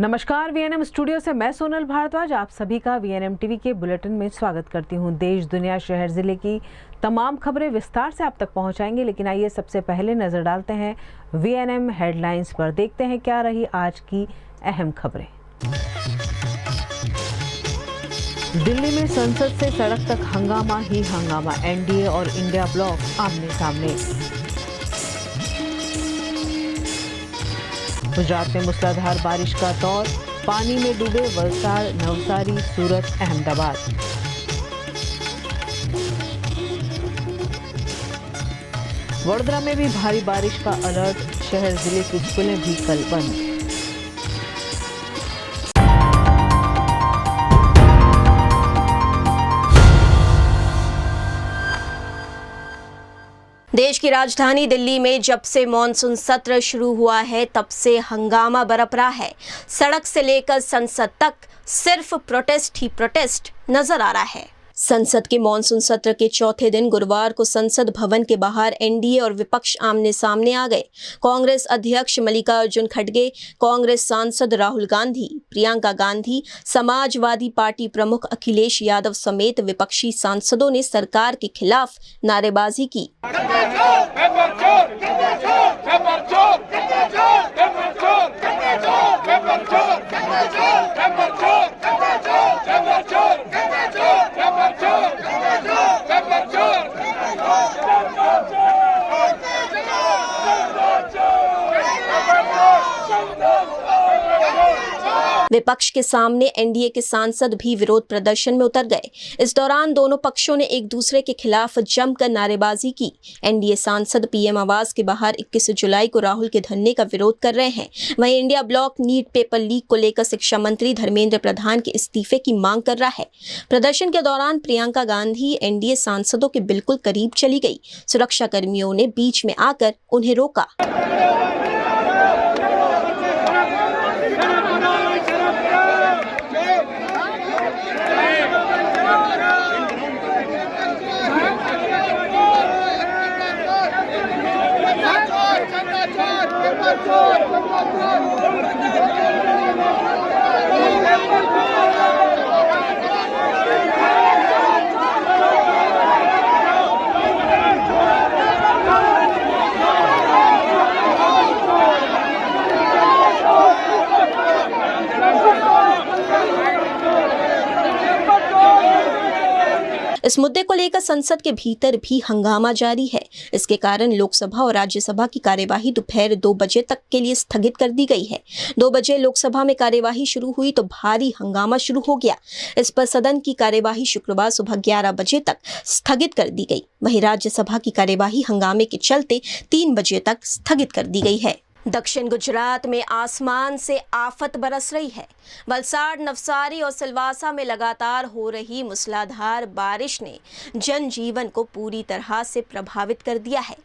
नमस्कार, VNM studio से मैं सोनल भारद्वाज आप सभी का वीएनएम टीवी के बुलेटिन में स्वागत करती हूं। देश, दुनिया, शहर, जिले की तमाम खबरें विस्तार से आप तक पहुंचाएंगे, लेकिन आइए सबसे पहले नजर डालते हैं वीएनएम हेडलाइंस पर। देखते हैं क्या रही आज की अहम खबरें। दिल्ली में संसद से सड़क तक हंगामा ही हंगामा, एनडीए और इंडिया ब्लॉक आमने सामने। गुजरात में मूसलाधार बारिश का दौर, पानी में डूबे वलसाड़, नवसारी, सूरत, अहमदाबाद। वडोदरा में भी भारी बारिश का अलर्ट, शहर जिले की स्कूलें भी कल बंद। देश की राजधानी दिल्ली में जब से मॉनसून सत्र शुरू हुआ है तब से हंगामा बरप रहा है। सड़क से लेकर संसद तक सिर्फ प्रोटेस्ट ही प्रोटेस्ट नजर आ रहा है। संसद के मॉनसून सत्र के चौथे दिन गुरुवार को संसद भवन के बाहर एनडीए और विपक्ष आमने सामने आ गए। कांग्रेस अध्यक्ष मल्लिकार्जुन खड़गे, कांग्रेस सांसद राहुल गांधी, प्रियंका गांधी, समाजवादी पार्टी प्रमुख अखिलेश यादव समेत विपक्षी सांसदों ने सरकार के खिलाफ नारेबाजी की। विपक्ष के सामने एनडीए के सांसद भी विरोध प्रदर्शन में उतर गए। इस दौरान दोनों पक्षों ने एक दूसरे के खिलाफ जमकर नारेबाजी की। एनडीए सांसद पीएम आवास के बाहर 21 जुलाई को राहुल के धरने का विरोध कर रहे हैं। वहीं India bloc NEET paper leak को लेकर शिक्षा मंत्री धर्मेंद्र प्रधान के इस्तीफे की मांग कर रहा है। प्रदर्शन के दौरान प्रियंका गांधी एनडीए सांसदों के बिल्कुल करीब चली गई। सुरक्षा कर्मियों ने बीच में आकर उन्हें रोका। इस मुद्दे को लेकर संसद के भीतर भी हंगामा जारी है। इसके कारण लोकसभा और राज्यसभा की कार्यवाही दोपहर 2 बजे तक के लिए स्थगित कर दी गई है। 2 बजे लोकसभा में कार्यवाही शुरू हुई तो भारी हंगामा शुरू हो गया। इस पर सदन की कार्यवाही शुक्रवार सुबह 11 बजे तक स्थगित कर दी गई। वहीं राज्यसभा की कार्यवाही हंगामे के चलते 3 बजे तक स्थगित कर दी गई है। दक्षिण गुजरात में आसमान से आफत बरस रही है। वलसाड़, नवसारी और सिलवासा में लगातार हो रही मूसलाधार बारिश ने जनजीवन को पूरी तरह से प्रभावित कर दिया है।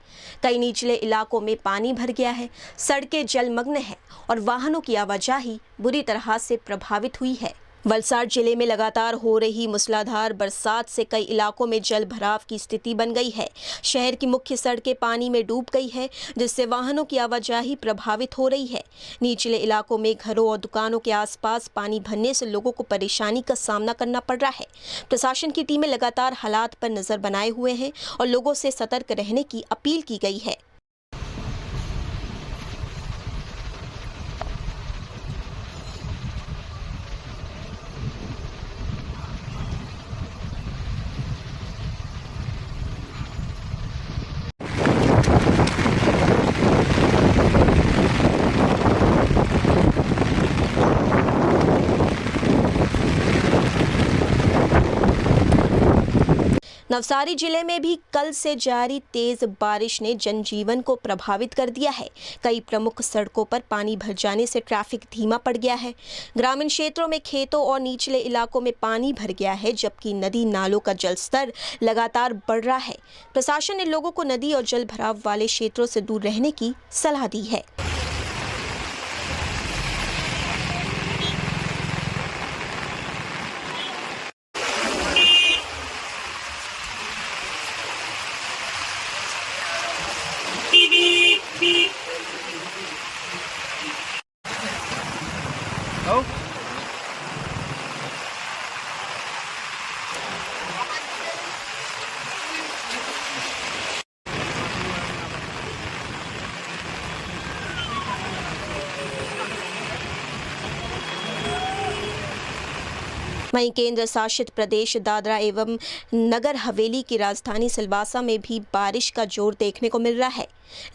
कई निचले इलाकों में पानी भर गया है, सड़कें जलमग्न हैं और वाहनों की आवाजाही बुरी तरह से प्रभावित हुई है। वलसाड़ जिले में लगातार हो रही मूसलाधार बरसात से कई इलाकों में जल भराव की स्थिति बन गई है। शहर की मुख्य सड़कें पानी में डूब गई है, जिससे वाहनों की आवाजाही प्रभावित हो रही है। निचले इलाकों में घरों और दुकानों के आसपास पानी भरने से लोगों को परेशानी का सामना करना पड़ रहा है। प्रशासन की टीमें लगातार हालात पर नजर बनाए हुए हैं और लोगों से सतर्क रहने की अपील की गई है। नवसारी जिले में भी कल से जारी तेज बारिश ने जनजीवन को प्रभावित कर दिया है। कई प्रमुख सड़कों पर पानी भर जाने से ट्रैफिक धीमा पड़ गया है। ग्रामीण क्षेत्रों में खेतों और निचले इलाकों में पानी भर गया है, जबकि नदी नालों का जलस्तर लगातार बढ़ रहा है। प्रशासन ने लोगों को नदी और जल भराव वाले क्षेत्रों से दूर रहने की सलाह दी है। वहीं केंद्र शासित प्रदेश दादरा एवं नगर हवेली की राजधानी सिलवासा में भी बारिश का जोर देखने को मिल रहा है।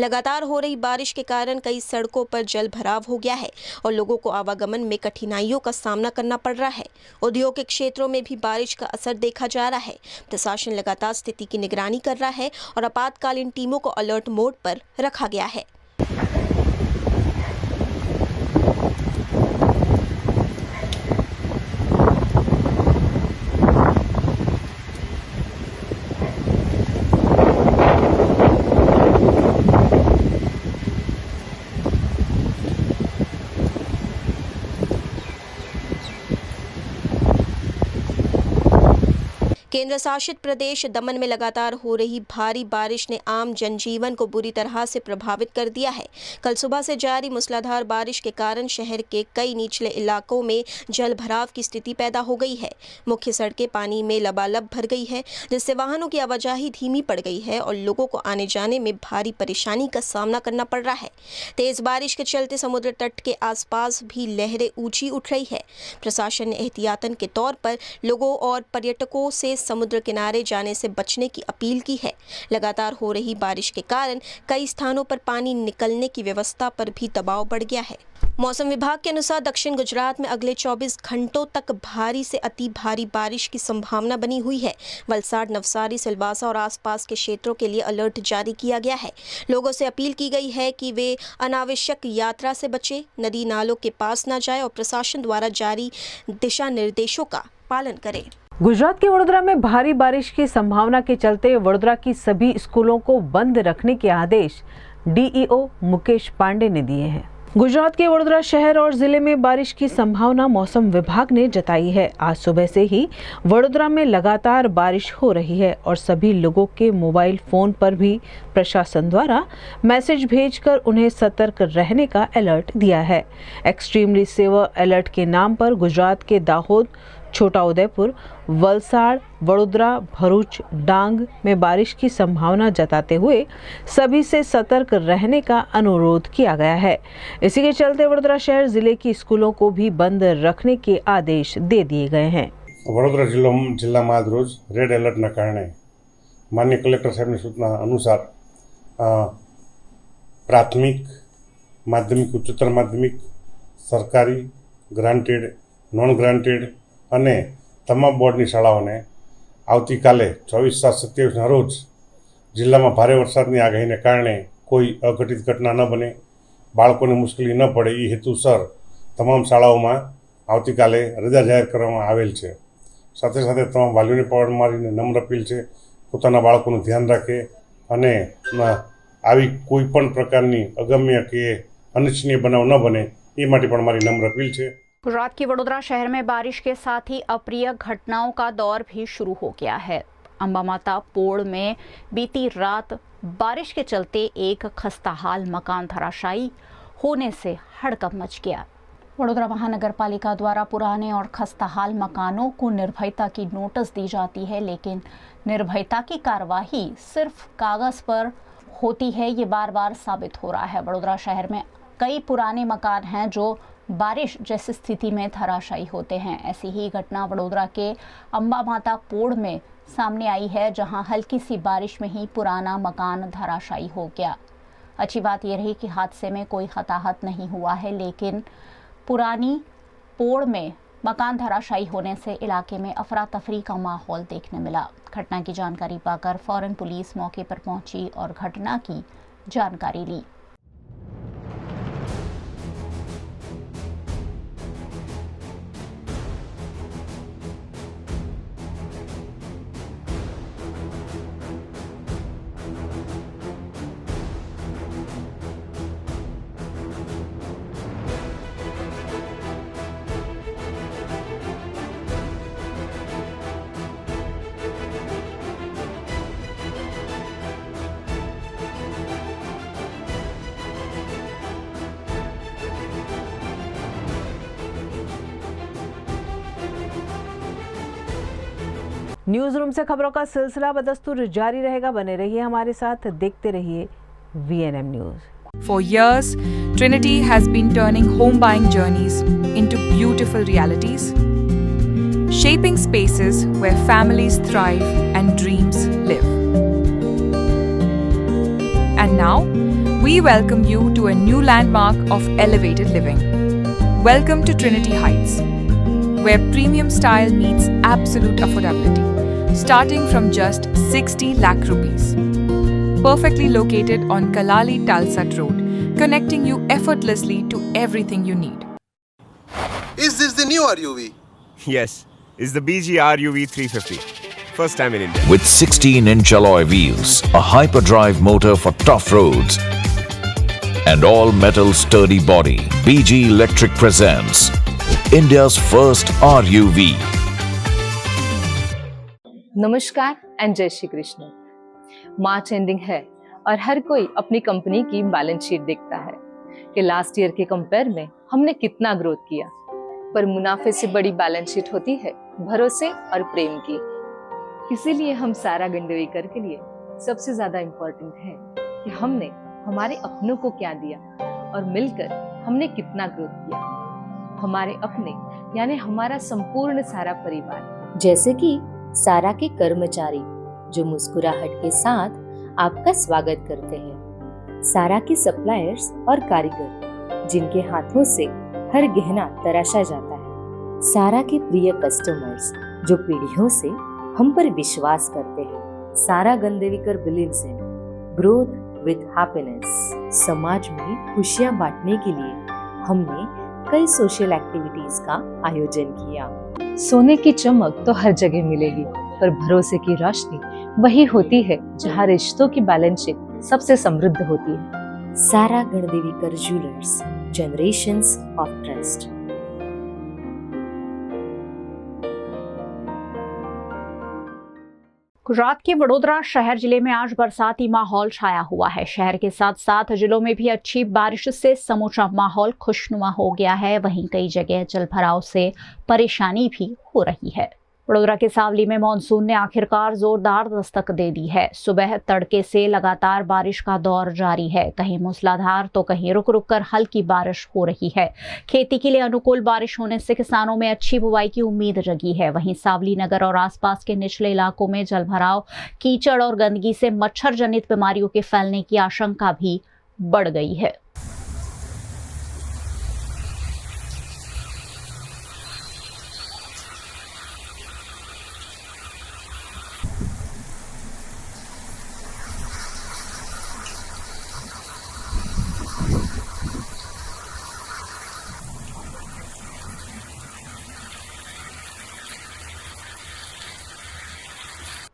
लगातार हो रही बारिश के कारण कई सड़कों पर जल भराव हो गया है और लोगों को आवागमन में कठिनाइयों का सामना करना पड़ रहा है। औद्योगिक क्षेत्रों में भी बारिश का असर देखा जा रहा है। प्रशासन लगातार स्थिति की निगरानी कर रहा है और आपातकालीन टीमों को अलर्ट मोड पर रखा गया है। केंद्र शासित प्रदेश दमन में लगातार हो रही भारी बारिश ने आम जनजीवन को बुरी तरह से प्रभावित कर दिया है। कल सुबह से जारी मूसलाधार बारिश के कारण शहर के कई निचले इलाकों में जल भराव की स्थिति पैदा हो गई है। मुख्य सड़कें पानी में लबालब भर गई है, जिससे वाहनों की आवाजाही धीमी पड़ गई है और लोगों को आने जाने में भारी परेशानी का सामना करना पड़ रहा है। तेज बारिश के चलते समुद्र तट के आसपास भी लहरें ऊंची उठ रही है। प्रशासन ने एहतियातन के तौर पर लोगों और पर्यटकों से समुद्र किनारे जाने से बचने की अपील की है। लगातार हो रही बारिश के कारण कई स्थानों पर पानी निकलने की व्यवस्था पर भी दबाव बढ़ गया है। मौसम विभाग के अनुसार दक्षिण गुजरात में अगले 24 घंटों तक भारी से अति भारी बारिश की संभावना बनी हुई है। वलसाड, नवसारी, सिलवासा और आसपास के क्षेत्रों के लिए अलर्ट जारी किया गया है। लोगों से अपील की गई है कि वे अनावश्यक यात्रा से बचें, नदी नालों के पास न जाएं और प्रशासन द्वारा जारी दिशा निर्देशों का पालन करें। गुजरात के वडोदरा में भारी बारिश की संभावना के चलते वडोदरा की सभी स्कूलों को बंद रखने के आदेश डीईओ मुकेश पांडे ने दिए हैं। गुजरात के वडोदरा शहर और जिले में बारिश की संभावना मौसम विभाग ने जताई है। आज सुबह से ही वडोदरा में लगातार बारिश हो रही है और सभी लोगों के मोबाइल फोन पर भी प्रशासन द्वारा मैसेज भेजकर उन्हें सतर्क रहने का अलर्ट दिया है। एक्सट्रीमली सेवर अलर्ट के नाम पर गुजरात के दाहोद, छोटा उदयपुर, वलसाड़, वडोदरा, भरूच, डांग में बारिश की संभावना जताते हुए सभी से सतर्क रहने का अनुरोध किया गया है। इसी के चलते वडोदरा शहर जिले की स्कूलों को भी बंद रखने के आदेश दे दिए गए हैं। वडोदरा जिल्लाમાં આજ રોજ રેડ એલર્ટના કારણે માનનીય કલેક્ટર સાહેબની સૂચના અનુસાર પ્રાથમિક, માધ્યમિક, ઉચ્ચતર માધ્યમિક, સરકારી, ગ્રાન્ટેડ, નોન ગ્રાન્ટેડ અને તમામ બોર્ડની શાળાઓને આવતીકાલે 24/7/27ના રોજ જિલ્લામાં ભારે વરસાદની આગાહીને કારણે કોઈ અઘટિત ઘટના ન બને, બાળકોને મુશ્કેલી ન પડે એ હેતુસર તમામ શાળાઓમાં આવતીકાલે રજા જાહેર કરવામાં આવેલ છે। સાથે સાથે તમામ વાલીઓને પણ મારીને નમ્ર અપીલ છે પોતાના બાળકોનું ધ્યાન રાખે અને આવી કોઈ પણ પ્રકારની અગમ્ય કે અનિચ્છનીય બનાવ ન બને એ માટે પણ મારી નમ્ર અપીલ છે। गुजरात के वडोदरा शहर में बारिश के साथ ही अप्रिय घटनाओं का दौर भी शुरू हो गया है। अंबा माता पोड़ में बीती रात बारिश के चलते एक खस्ताहाल मकान धराशायी होने से हड़कंप मच गया। वडोदरा महानगर पालिका द्वारा पुराने और खस्ताहाल मकानों को निर्भयता की नोटिस दी जाती है, लेकिन निर्भयता की कार्यवाही सिर्फ कागज पर होती है, ये बार बार साबित हो रहा है। वडोदरा शहर में कई पुराने मकान हैं जो बारिश जैसी स्थिति में धराशायी होते हैं। ऐसी ही घटना वडोदरा के अंबा माता पोड़ में सामने आई है, जहां हल्की सी बारिश में ही पुराना मकान धराशायी हो गया। अच्छी बात यह रही कि हादसे में कोई हताहत नहीं हुआ है, लेकिन पुरानी पोड़ में मकान धराशायी होने से इलाके में अफरा तफरी का माहौल देखने मिला। घटना की जानकारी पाकर फौरन पुलिस मौके पर पहुंची और घटना की जानकारी ली। न्यूज रूम से खबरों का सिलसिला बदस्तूर जारी रहेगा। बने रहिए हमारे साथ, देखते रहिए VNM news. For years, Trinity has been turning home buying journeys into beautiful realities. shaping spaces where families thrive and dreams live. And now, we welcome you to a new landmark of elevated living. Welcome to Trinity Heights, where premium style meets absolute affordability, starting from just 60 lakh rupees. Perfectly located on Kalali Talsat Road, connecting you effortlessly to everything you need. Is this the new RUV? Yes, it's the BG RUV 350. First time in India. With 16-inch alloy wheels, a hyperdrive motor for tough roads, and all-metal sturdy body, BG Electric presents India's first RUV. नमस्कार and जय Shri Krishna. March ending है और हर कोई अपनी company की balance sheet देखता है कि लास्ट ईयर के कंपेयर में हमने कितना ग्रोथ किया, पर मुनाफे से बड़ी बैलेंस शीट होती है भरोसे और प्रेम की। इसीलिए हम सारा गंडवेकर के लिए सबसे ज्यादा इम्पोर्टेंट है कि हमने हमारे अपनों को क्या दिया और मिलकर हमने कितना ग्रोथ किया। हमारे अपने यानी हमारा संपूर्ण सारा परिवार, जैसे कि सारा के कर्मचारी जो मुस्कुराहट के साथ आपका स्वागत करते हैं, सारा के सप्लायर्स और कारीगर जिनके हाथों से हर गहना तराशा जाता है, सारा के प्रिय कस्टमर्स जो पीढ़ियों से हम पर विश्वास करते हैं। Sara Gandevikar believes in growth with happiness. समाज में खुशियां बांटने के लिए हमने कई सोशल एक्टिविटीज का आयोजन किया। सोने की चमक तो हर जगह मिलेगी, पर भरोसे की रोशनी वही होती है जहाँ रिश्तों की बैलेंस शीट सबसे समृद्ध होती है। Sara Gandevikar jewellers, generations of trust. Gujarat के वडोदरा शहर जिले में आज बरसाती माहौल छाया हुआ है। शहर के साथ साथ जिलों में भी अच्छी बारिश से समूचा माहौल खुशनुमा हो गया है। वहीं कई जगह जलभराव से परेशानी भी हो रही है। वडोदरा के सावली में मानसून ने आखिरकार जोरदार दस्तक दे दी है। सुबह तड़के से लगातार बारिश का दौर जारी है। कहीं मूसलाधार तो कहीं रुक रुक कर हल्की बारिश हो रही है। खेती के लिए अनुकूल बारिश होने से किसानों में अच्छी बुवाई की उम्मीद जगी है। वहीं सावली नगर और आसपास के निचले इलाकों में जलभराव, कीचड़ और गंदगी से मच्छर जनित बीमारियों के फैलने की आशंका भी बढ़ गई है।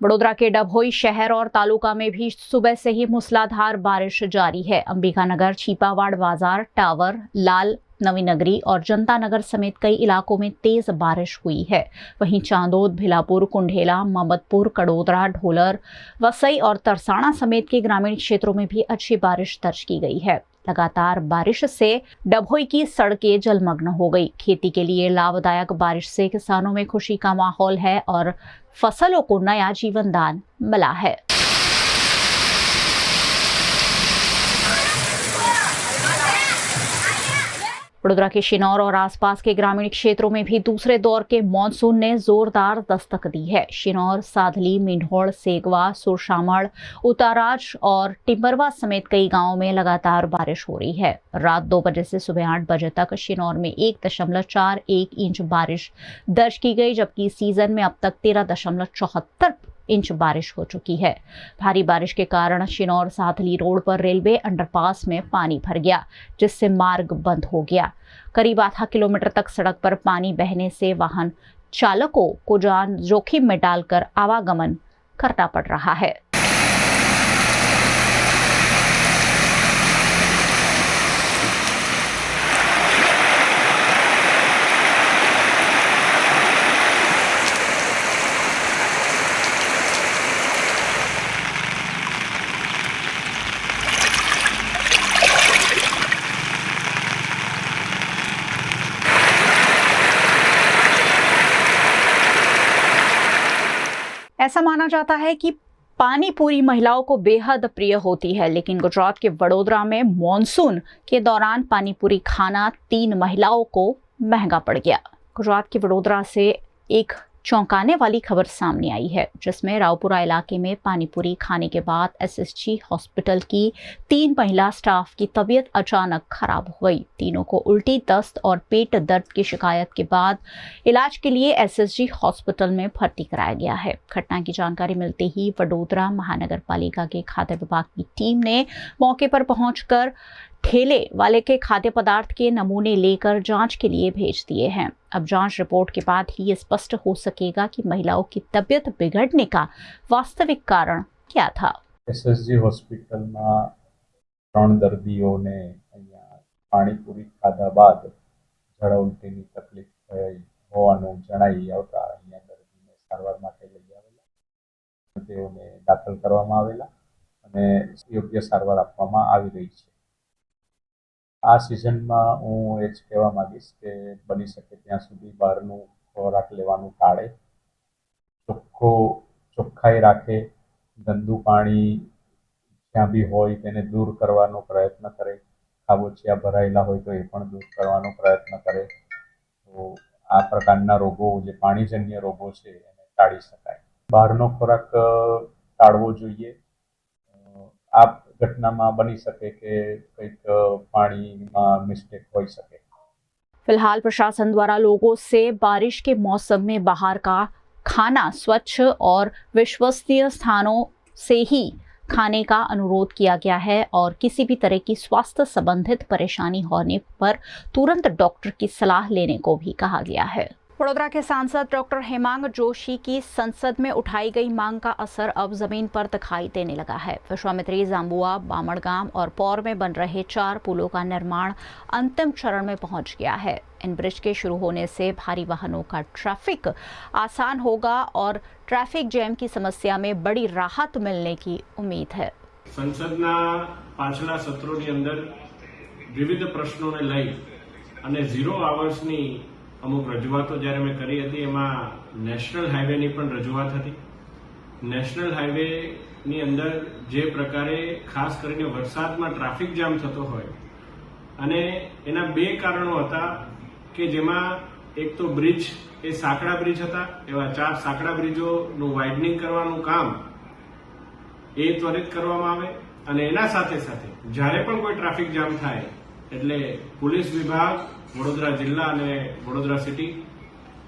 वडोदरा के डभोई शहर और तालुका में भी सुबह से ही मूसलाधार बारिश जारी है। अंबिकानगर, छिपावाड़ बाजार, टावर, लाल नवीनगरी और जनता नगर समेत कई इलाकों में तेज बारिश हुई है। वहीं चांदोद, भिलापुर, कुंढेला, ममदपुर, कडोदरा, ढोलर, वसई और तरसाना समेत के ग्रामीण क्षेत्रों में भी अच्छी बारिश दर्ज की गई है। लगातार बारिश से डभोई की सड़कें जलमग्न हो गई। खेती के लिए लाभदायक बारिश से किसानों में खुशी का माहौल है और फसलों को नया जीवन दान मिला है। वडोदरा के शिनौर और आसपास के ग्रामीण क्षेत्रों में भी दूसरे दौर के मानसून ने जोरदार दस्तक दी है। शिनौर, साधली, मिंढोड़, सेगवा, सुरशामड़, उताराज और टिम्बरवा समेत कई गांवों में लगातार बारिश हो रही है। रात 2 बजे से सुबह 8 बजे तक शिनौर में 1.41 इंच बारिश दर्ज की गई, जबकि सीजन में अब तक 13.74 इंच बारिश हो चुकी है। भारी बारिश के कारण शिनौर साधली रोड पर रेलवे अंडरपास में पानी भर गया, जिससे मार्ग बंद हो गया। करीब आधा किलोमीटर तक सड़क पर पानी बहने से वाहन चालकों को जान जोखिम में डालकर आवागमन करना पड़ रहा है। ऐसा माना जाता है कि पानी पूरी महिलाओं को बेहद प्रिय होती है, लेकिन गुजरात के वडोदरा में मॉनसून के दौरान पानी पूरी खाना 3 महिलाओं को महंगा पड़ गया। गुजरात के वडोदरा से एक चौंकाने वाली खबर सामने आई है, जिसमें रावपुरा इलाके में पानीपुरी खाने के बाद एसएसजी हॉस्पिटल की 3 महिला स्टाफ की तबीयत अचानक खराब हो गई। तीनों को उल्टी, दस्त और पेट दर्द की शिकायत के बाद इलाज के लिए एसएसजी हॉस्पिटल में भर्ती कराया गया है। घटना की जानकारी मिलते ही वडोदरा महानगर पालिका के खाद्य विभाग की टीम ने मौके पर पहुंचकर ठेले वाले के खाद्य पदार्थ के नमूने लेकर जांच के लिए भेज दिए हैं। अब जांच रिपोर्ट के बाद ही स्पष्ट हो सकेगा कि महिलाओं की तबीयत बिगड़ने का वास्तविक कारण क्या था। एसएसजी હોસ્પિટલ માં 3 દર્દીઓને અહીંયા પાણીપુરી ખાધા બાદ ઝાડા ઉલટીની તકલીફ થઈ હોવાનું જણાઈ આવતા અહીંયા દર્દીને સારવાર માટે લઈ આવેલા, તેઓને દાખલ કરવામાં આવેલા અને યોગ્ય સારવાર આપવામાં આવી રહી છે। આ સિઝનમાં હું એ જ કહેવા માંગીશ કે બની શકે ત્યાં સુધી બહારનું ખોરાક લેવાનું टाळे, ચોખ્ખાઈ રાખે, ગંદુ પાણી જ્યાં બી હોય તેને દૂર કરવાનો પ્રયત્ન કરે, ખાબોચિયા ભરાયેલા હોય તો એ પણ દૂર કરવાનો પ્રયત્ન કરે, તો આ પ્રકારના રોગો જે પાણીજન્ય રોગો છે એને ટાળી શકાય। બહારનો ખોરાક ટાળવો જોઈએ। આ ઘટનામાં બની શકે કે કંઈક પાણીમાં મિસ્ટેક હોઈ શકે। फिलहाल प्रशासन द्वारा लोगों से बारिश के मौसम में बाहर का खाना स्वच्छ और विश्वसनीय स्थानों से ही खाने का अनुरोध किया गया है और किसी भी तरह की स्वास्थ्य संबंधित परेशानी होने पर तुरंत डॉक्टर की सलाह लेने को भी कहा गया है। वडोदरा के सांसद डॉक्टर हेमांग जोशी की संसद में उठाई गई मांग का असर अब जमीन पर दिखाई देने लगा है। विश्वामित्री, जांबुआ, बामणगाम और पौर में बन रहे 4 पुलों का निर्माण अंतिम चरण में पहुंच गया है। इन ब्रिज के शुरू होने से भारी वाहनों का ट्रैफिक आसान होगा और ट्रैफिक जैम की समस्या में बड़ी राहत मिलने की उम्मीद है। संसदना पाछला सत्रोनी अंदर विविध प्रश्नों ने लई अने 0 आवर्सनी અમુક રજૂઆતો જ્યારે મેં કરી હતી એમાં નેશનલ હાઈવેની પણ રજૂઆત હતી। નેશનલ હાઈવેની અંદર જે પ્રકારે ખાસ કરીને વરસાદમાં ટ્રાફિક જામ થતો હોય અને એના 2 કારણો હતા કે જેમાં એક તો બ્રિજ એ સાંકડા બ્રિજ હતા, એવા 4 સાંકડા બ્રિજોનું વાઇડનિંગ કરવાનું કામ એ ત્વરિત કરવામાં આવે અને એના સાથે સાથે જ્યારે પણ કોઈ ટ્રાફિક જામ થાય એટલે પોલીસ વિભાગ, વડોદરા જિલ્લા અને વડોદરા સિટી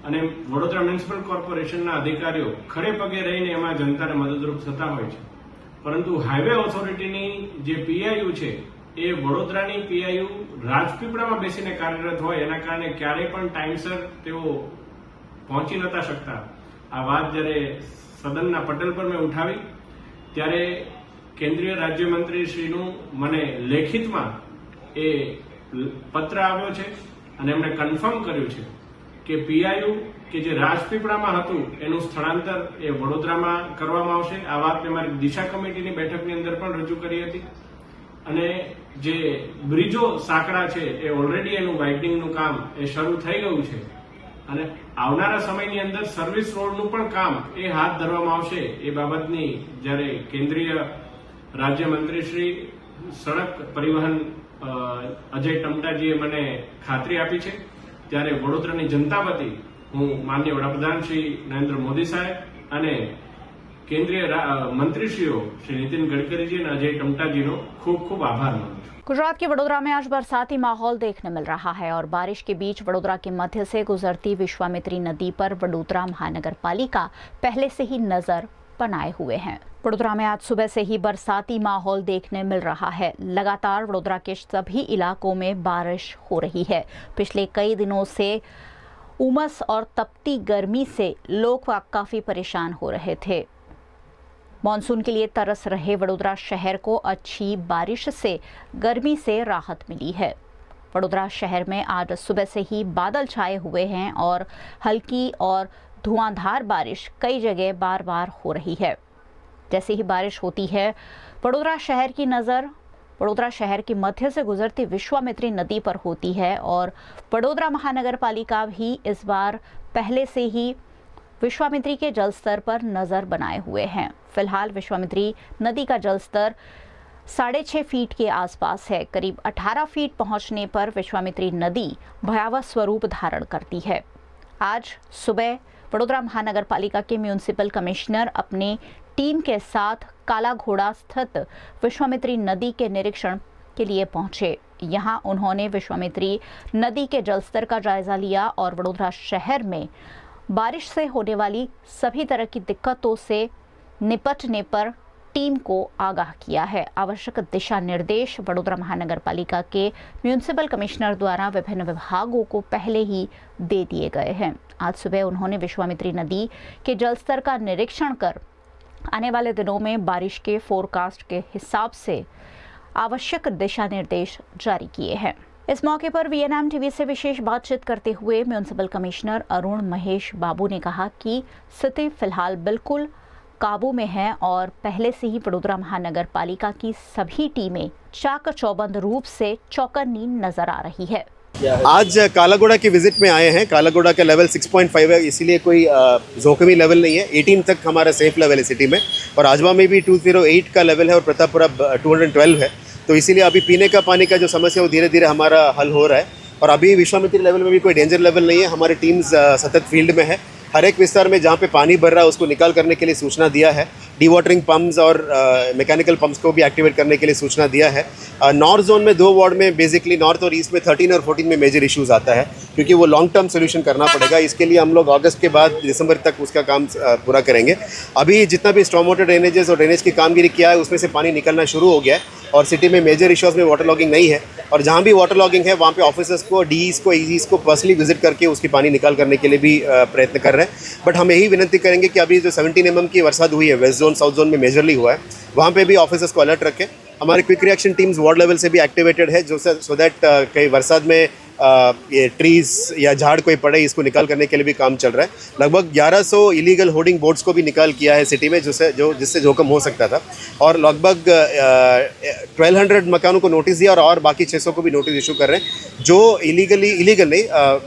અને વડોદરા મ્યુનિસિપલ કોર્પોરેશનના અધિકારીઓ ખડે પગે રહીને એમાં જનતાને મદદરૂપ થતા હોય છે। પરંતુ હાઈવે ઓથોરિટીની જે પીઆઈયુ છે એ વડોદરાની પીઆઈયુ રાજપીપળામાં બેસીને કાર્યરત હોય એના કારણે ક્યારેય પણ ટાઈમસર તેઓ પહોંચી નતા શકતા। આ વાત જ્યારે સદનના પટલ પર મેં ઉઠાવી ત્યારે કેન્દ્રીય રાજ્યમંત્રીશ્રીનું મને લેખિતમાં એ પત્ર આવ્યો છે અને એમણે કન્ફર્મ કર્યું છે કે પીઆઈયુ કે જે રાજપીપળામાં હતું એનું સ્થળાંતર એ વડોદરામાં કરવામાં આવશે। આ વાત મેં મારી દિશા કમિટીની બેઠકની અંદર પણ રજૂ કરી હતી અને જે બ્રિજો સાંકડા છે એ ઓલરેડી એનું વાઇડનિંગનું કામ એ શરૂ થઈ ગયું છે અને આવનારા સમયની અંદર સર્વિસ રોડનું પણ કામ એ હાથ ધરવામાં આવશે। એ બાબતની જ્યારે કેન્દ્રીય રાજ્યમંત્રી શ્રી સડક પરિવહન અજય ટમટાજીએ મને ખાતરી આપી છે ત્યારે વડોદરાની જનતા વતી હું માનનીય વડાપ્રધાન શ્રી નરેન્દ્ર મોદી સાહેબ અને કેન્દ્રીય મંત્રીશ્રીઓ શ્રી નીતિન ગડકરીજી અને અજય ટમટાજીનો ખૂબ ખૂબ આભાર માનું છું। गुजरात के वडोदरा में आज बरसाती माहौल देखने मिल रहा है और बारिश के बीच वडोदरा के मध्य से गुजरती विश्वामित्री नदी पर वडोदरा महानगर पालिका पहले से ही नजर बनाए हुए हैं। वडोदरा में आज सुबह से ही बरसाती माहौल देखने मिल रहा है। लगातार वडोदरा के सभी इलाकों में बारिश हो रही है। पिछले कई दिनों से उमस और तपती गर्मी से लोग काफी परेशान हो रहे थे। मॉनसून के लिए तरस रहे वडोदरा शहर को अच्छी बारिश से गर्मी से राहत मिली है। वडोदरा शहर में आज सुबह से ही बादल छाए हुए हैं और हल्की और धुआंधार बारिश कई जगह बार बार हो रही है। जैसे ही बारिश होती है वडोदरा शहर की नज़र वडोदरा शहर के मध्य से गुजरती विश्वामित्री नदी पर होती है और वडोदरा महानगर पालिका भी इस बार पहले से ही विश्वामित्री के जलस्तर पर नज़र बनाए हुए हैं। फिलहाल विश्वामित्री नदी का जलस्तर 6.5 फीट के आसपास है। करीब 18 फीट पहुंचने पर विश्वामित्री नदी भयावह स्वरूप धारण करती है। आज सुबह वडोदरा महानगर पालिका के म्यूनिसिपल कमिश्नर अपनी टीम के साथ काला घोड़ा स्थित विश्वामित्री नदी के निरीक्षण के लिए पहुंचे। यहां उन्होंने विश्वामित्री नदी के जलस्तर का जायजा लिया और वडोदरा शहर में बारिश से होने वाली सभी तरह की दिक्कतों से निपटने पर टीम को आगाह किया है। आवश्यक दिशा निर्देश वडोदरा महानगर पालिका के म्यूनिसिपल कमिश्नर द्वारा विभिन्न विभागों को पहले ही दे दिए गए हैं। आज सुबह उन्होंने विश्वामित्री नदी के जलस्तर का निरीक्षण कर आने वाले दिनों में बारिश के फोरकास्ट के हिसाब से आवश्यक दिशा निर्देश जारी किए हैं। इस मौके पर वीएनएम टीवी से विशेष बातचीत करते हुए म्यूनिसिपल कमिश्नर अरुण महेश बाबू ने कहा कि स्थिति फिलहाल बिल्कुल काबू में है और पहले से ही वडोदरा महानगर पालिका की सभी टीमें चाक चौबंद रूप से चौकन्नी नजर आ रही है। आज कालाघोड़ा की विजिट में आए हैं। कालाघोड़ा का लेवल 6.5 है, इसीलिए कोई जोखिमी लेवल नहीं है। 18 तक हमारा सेफ लेवल है सिटी में, और आजवा में भी 208 का लेवल है और प्रतापपुरा 212 है। तो इसीलिए अभी पीने का पानी का जो समस्या है वो धीरे धीरे हमारा हल हो रहा है। और अभी विश्वामित्री लेवल में भी कोई डेंजर लेवल नहीं है। हमारी टीम्स सतत फील्ड में है। हर एक विस्तार में जहाँ पे पानी भर रहा है उसको निकाल करने के लिए सूचना दिया है। डीवाटरिंग पम्प्स और मैकेनिकल पम्प्स को भी एक्टिवेट करने के लिए सूचना दिया है। नॉर्थ जोन में 2 वार्ड में बेसिकली नॉर्थ और ईस्ट में 13 और 14 में मेजर इश्यूज आता है, क्योंकि वो लॉन्ग टर्म सोल्यूशन करना पड़ेगा। इसके लिए हम लोग अगस्त के बाद दिसंबर तक उसका काम पूरा करेंगे। अभी जितना भी स्टॉर्म वाटर ड्रेनेजेस और ड्रेनेज की कामगिरी किया है उसमें से पानी निकलना शुरू हो गया है और सिटी में मेजर इश्यूज में वाटर लॉगिंग नहीं है। और जहाँ भी वाटर लॉगिंग है वहाँ पे ऑफिसर्स को, डीईस को, ईजीस को पर्सनली विजिट करके उसकी पानी निकाल करने के लिए भी प्रयत्न कर रहे हैं। बट हम यही विनती करेंगे कि अभी जो 17 mm की बरसात हुई है वेस्ट जोन साउथ जोन में मेजरली हुआ है, वहाँ पे भी ऑफिसर्स को अलर्ट रखें। हमारे quick reaction teams ward level से भी एक्टिवेटेड है, जो सो दैट कई बरसात में ये ट्रीज या झाड़ कोई पड़े इसको निकाल करने के लिए भी काम चल रहा है। लगभग 1100 इलीगल होर्डिंग बोर्ड्स को भी निकाल किया है सिटी में, जिससे जोखिम हो सकता था। और लगभग 1200 मकानों को नोटिस दिया और बाकी 600 को भी नोटिस इशू कर रहे हैं। जो इलीगल नहीं,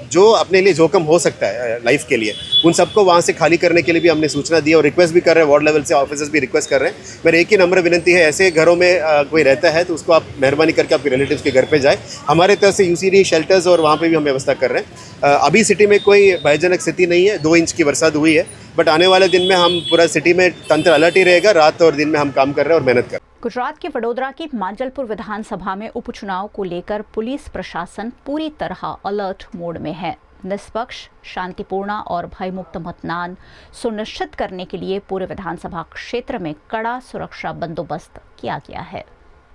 जो अपने लिए जोखिम हो सकता है लाइफ के लिए, उन सबको वहाँ से खाली करने के लिए भी हमने सूचना दी और रिक्वेस्ट भी कर रहे हैं। वार्ड लेवल से ऑफिसर्स भी रिक्वेस्ट कर रहे हैं। मेरे एक ही नम्र विनती है, ऐसे घरों में कोई रहता है तो उसको आप मेहरबानी करके आपके रिलेटिव्स के घर पे जाए। हमारे तरफ से यूसीडी शेल्टर्स और वहाँ पे भी हम व्यवस्था कर रहे हैं। अभी सिटी में कोई भयजनक स्थिति नहीं है। 2 इंच की बरसात हुई है, बट आने वाले दिन में हम पूरा सिटी में तंत्र अलर्ट ही रहेगा। रात और दिन में हम काम कर रहे हैं और मेहनत कर रहे हैं। गुजरात के वडोदरा की मांजलपुर विधानसभा में उपचुनाव को लेकर पुलिस प्रशासन पूरी तरह अलर्ट मोड में है। निष्पक्ष, शांतिपूर्ण और भयमुक्त मतदान सुनिश्चित करने के लिए पूरे विधानसभा क्षेत्र में कड़ा सुरक्षा बंदोबस्त किया गया है।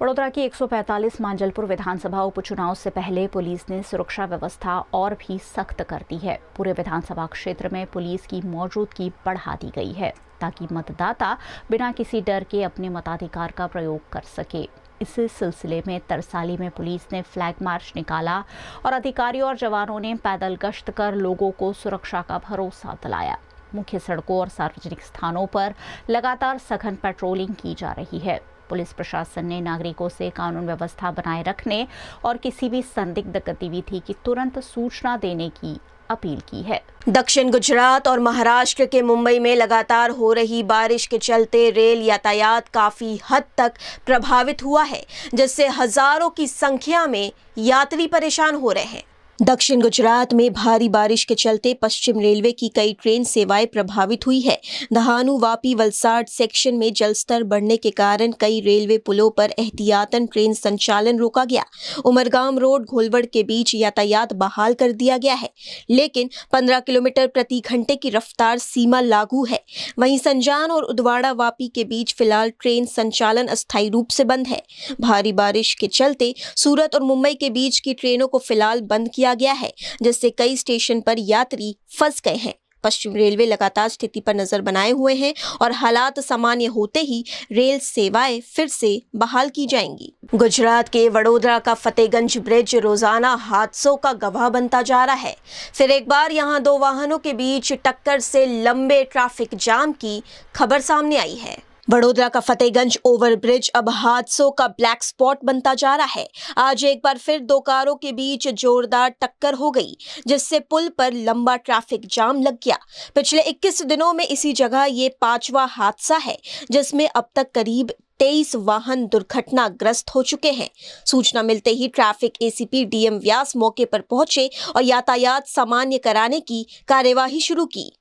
वडोदरा की 145 मांजलपुर विधानसभा उपचुनाव से पहले पुलिस ने सुरक्षा व्यवस्था और भी सख्त कर दी है। पूरे विधानसभा क्षेत्र में पुलिस की मौजूदगी बढ़ा दी गई है ताकि मतदाता बिना किसी डर के अपने मताधिकार का प्रयोग कर सके। इसी सिलसिले में तरसाली में पुलिस ने फ्लैग मार्च निकाला और अधिकारियों और जवानों ने पैदल गश्त कर लोगों को सुरक्षा का भरोसा दिलाया। मुख्य सड़कों और सार्वजनिक स्थानों पर लगातार सघन पेट्रोलिंग की जा रही है। पुलिस प्रशासन ने नागरिकों से कानून व्यवस्था बनाए रखने और किसी भी संदिग्ध गतिविधि की तुरंत सूचना देने की अपील की है। दक्षिण गुजरात और महाराष्ट्र के मुंबई में लगातार हो रही बारिश के चलते रेल यातायात काफी हद तक प्रभावित हुआ है, जिससे हजारों की संख्या में यात्री परेशान हो रहे हैं। दक्षिण गुजरात में भारी बारिश के चलते पश्चिम रेलवे की कई ट्रेन सेवाएं प्रभावित हुई है। दहानु वापी वलसाड सेक्शन में जलस्तर बढ़ने के कारण कई रेलवे पुलों पर एहतियातन ट्रेन संचालन रोका गया। उमरगाम रोड घोलवड़ के बीच यातायात बहाल कर दिया गया है, लेकिन 15 किलोमीटर प्रति घंटे की रफ्तार सीमा लागू है। वहीं संजान और उदवाड़ा वापी के बीच फिलहाल ट्रेन संचालन अस्थायी रूप से बंद है। भारी बारिश के चलते सूरत और मुंबई के बीच की ट्रेनों को फिलहाल बंद किया गया है, जिससे कई स्टेशन पर यात्री फंस गए हैं। पश्चिम रेलवे लगातार स्थिति पर नजर बनाए हुए हैं और हालात सामान्य होते ही रेल सेवाएं फिर से बहाल की जाएंगी। गुजरात के वडोदरा का फतेहगंज ब्रिज रोजाना हादसों का गवाह बनता जा रहा है। फिर एक बार यहां 2 वाहनों के बीच टक्कर से लंबे ट्रैफिक जाम की खबर सामने आई है। वडोदरा का फतेहगंज ओवरब्रिज अब हादसों का ब्लैक स्पॉट बनता जा रहा है। आज एक बार फिर 2 कारों के बीच जोरदार टक्कर हो गई, जिससे पुल पर लंबा ट्रैफिक जाम लग गया। पिछले 21 दिनों में इसी जगह ये 5वां हादसा है, जिसमें अब तक करीब 23 वाहन दुर्घटनाग्रस्त हो चुके हैं। सूचना मिलते ही ट्रैफिक एसीपी डीएम व्यास मौके पर पहुंचे और यातायात सामान्य कराने की कार्यवाही शुरू की।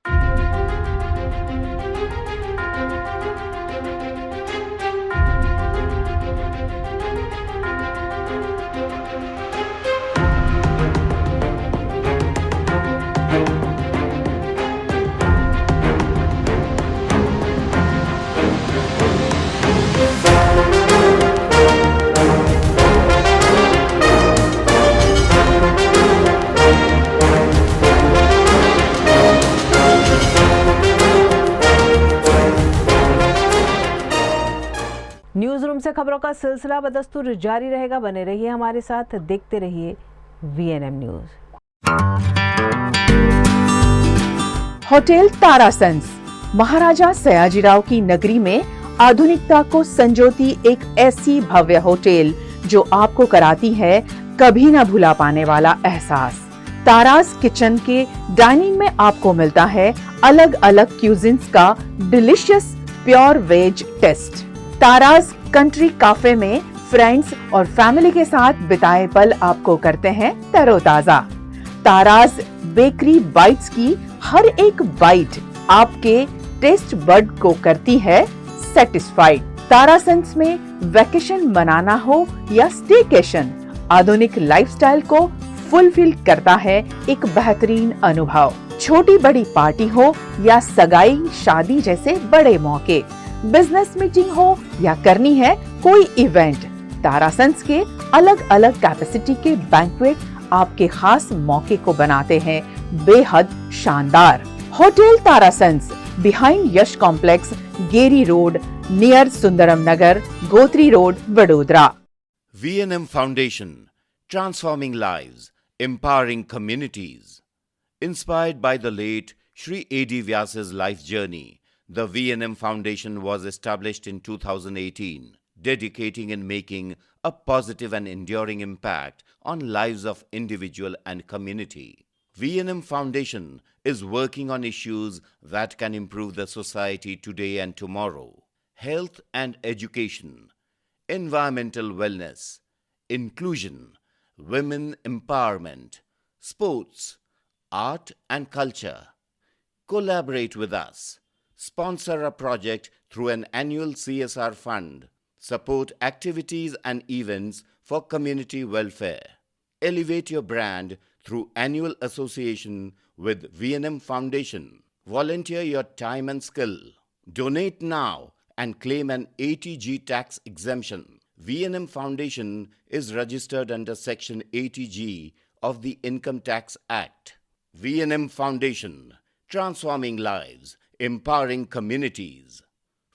से खबरों का सिलसिला बदस्तूर जारी रहेगा। बने रहिए हमारे साथ, देखते रहिए VNM न्यूज। होटल तारासंस महाराजा सयाजीराव की नगरी में आधुनिकता को संजोती एक ऐसी भव्य होटल जो आपको कराती है कभी न भुला पाने वाला एहसास। तारास किचन के डाइनिंग में आपको मिलता है अलग अलग क्यूजिन्स का delicious pure veg taste. Taras country cafe में फ्रेंड्स और फैमिली के साथ बिताए पल आपको करते हैं तरोताजा। तारास बेकरी बाइट्स की हर एक बाइट आपके टेस्ट बड को करती है सेटिस्फाइड। तारासंस में वैकेशन मनाना हो या स्टेकेशन, आधुनिक लाइफस्टाइल को फुलफिल करता है एक बेहतरीन अनुभव। छोटी बड़ी पार्टी हो या सगाई शादी जैसे बड़े मौके, बिजनेस मीटिंग हो या करनी है कोई इवेंट, तारासंस के अलग अलग कैपेसिटी के बैंक्वेट आपके खास मौके को बनाते हैं बेहद शानदार। Hotel Tarasons behind Yash complex, गेरी road, near Sundaram Nagar, Gotri road, Vadodara. VNM Foundation, transforming lives, empowering communities. Inspired by the late Shri A.D. Vyas's life journey, the VNM Foundation was established in 2018, dedicating and making a positive and enduring impact on lives of individual and community. VNM Foundation is working on issues that can improve the society today and tomorrow. Health and education, environmental wellness, inclusion, women empowerment, sports, art and culture. Collaborate with us. Sponsor a project through an annual CSR fund. Support activities and events for community welfare. Elevate your brand through annual association with VNM Foundation. Volunteer your time and skill. Donate now and claim an ATG tax exemption. VNM Foundation is registered under Section 80G of the Income Tax Act. VNM Foundation, transforming lives, empowering communities.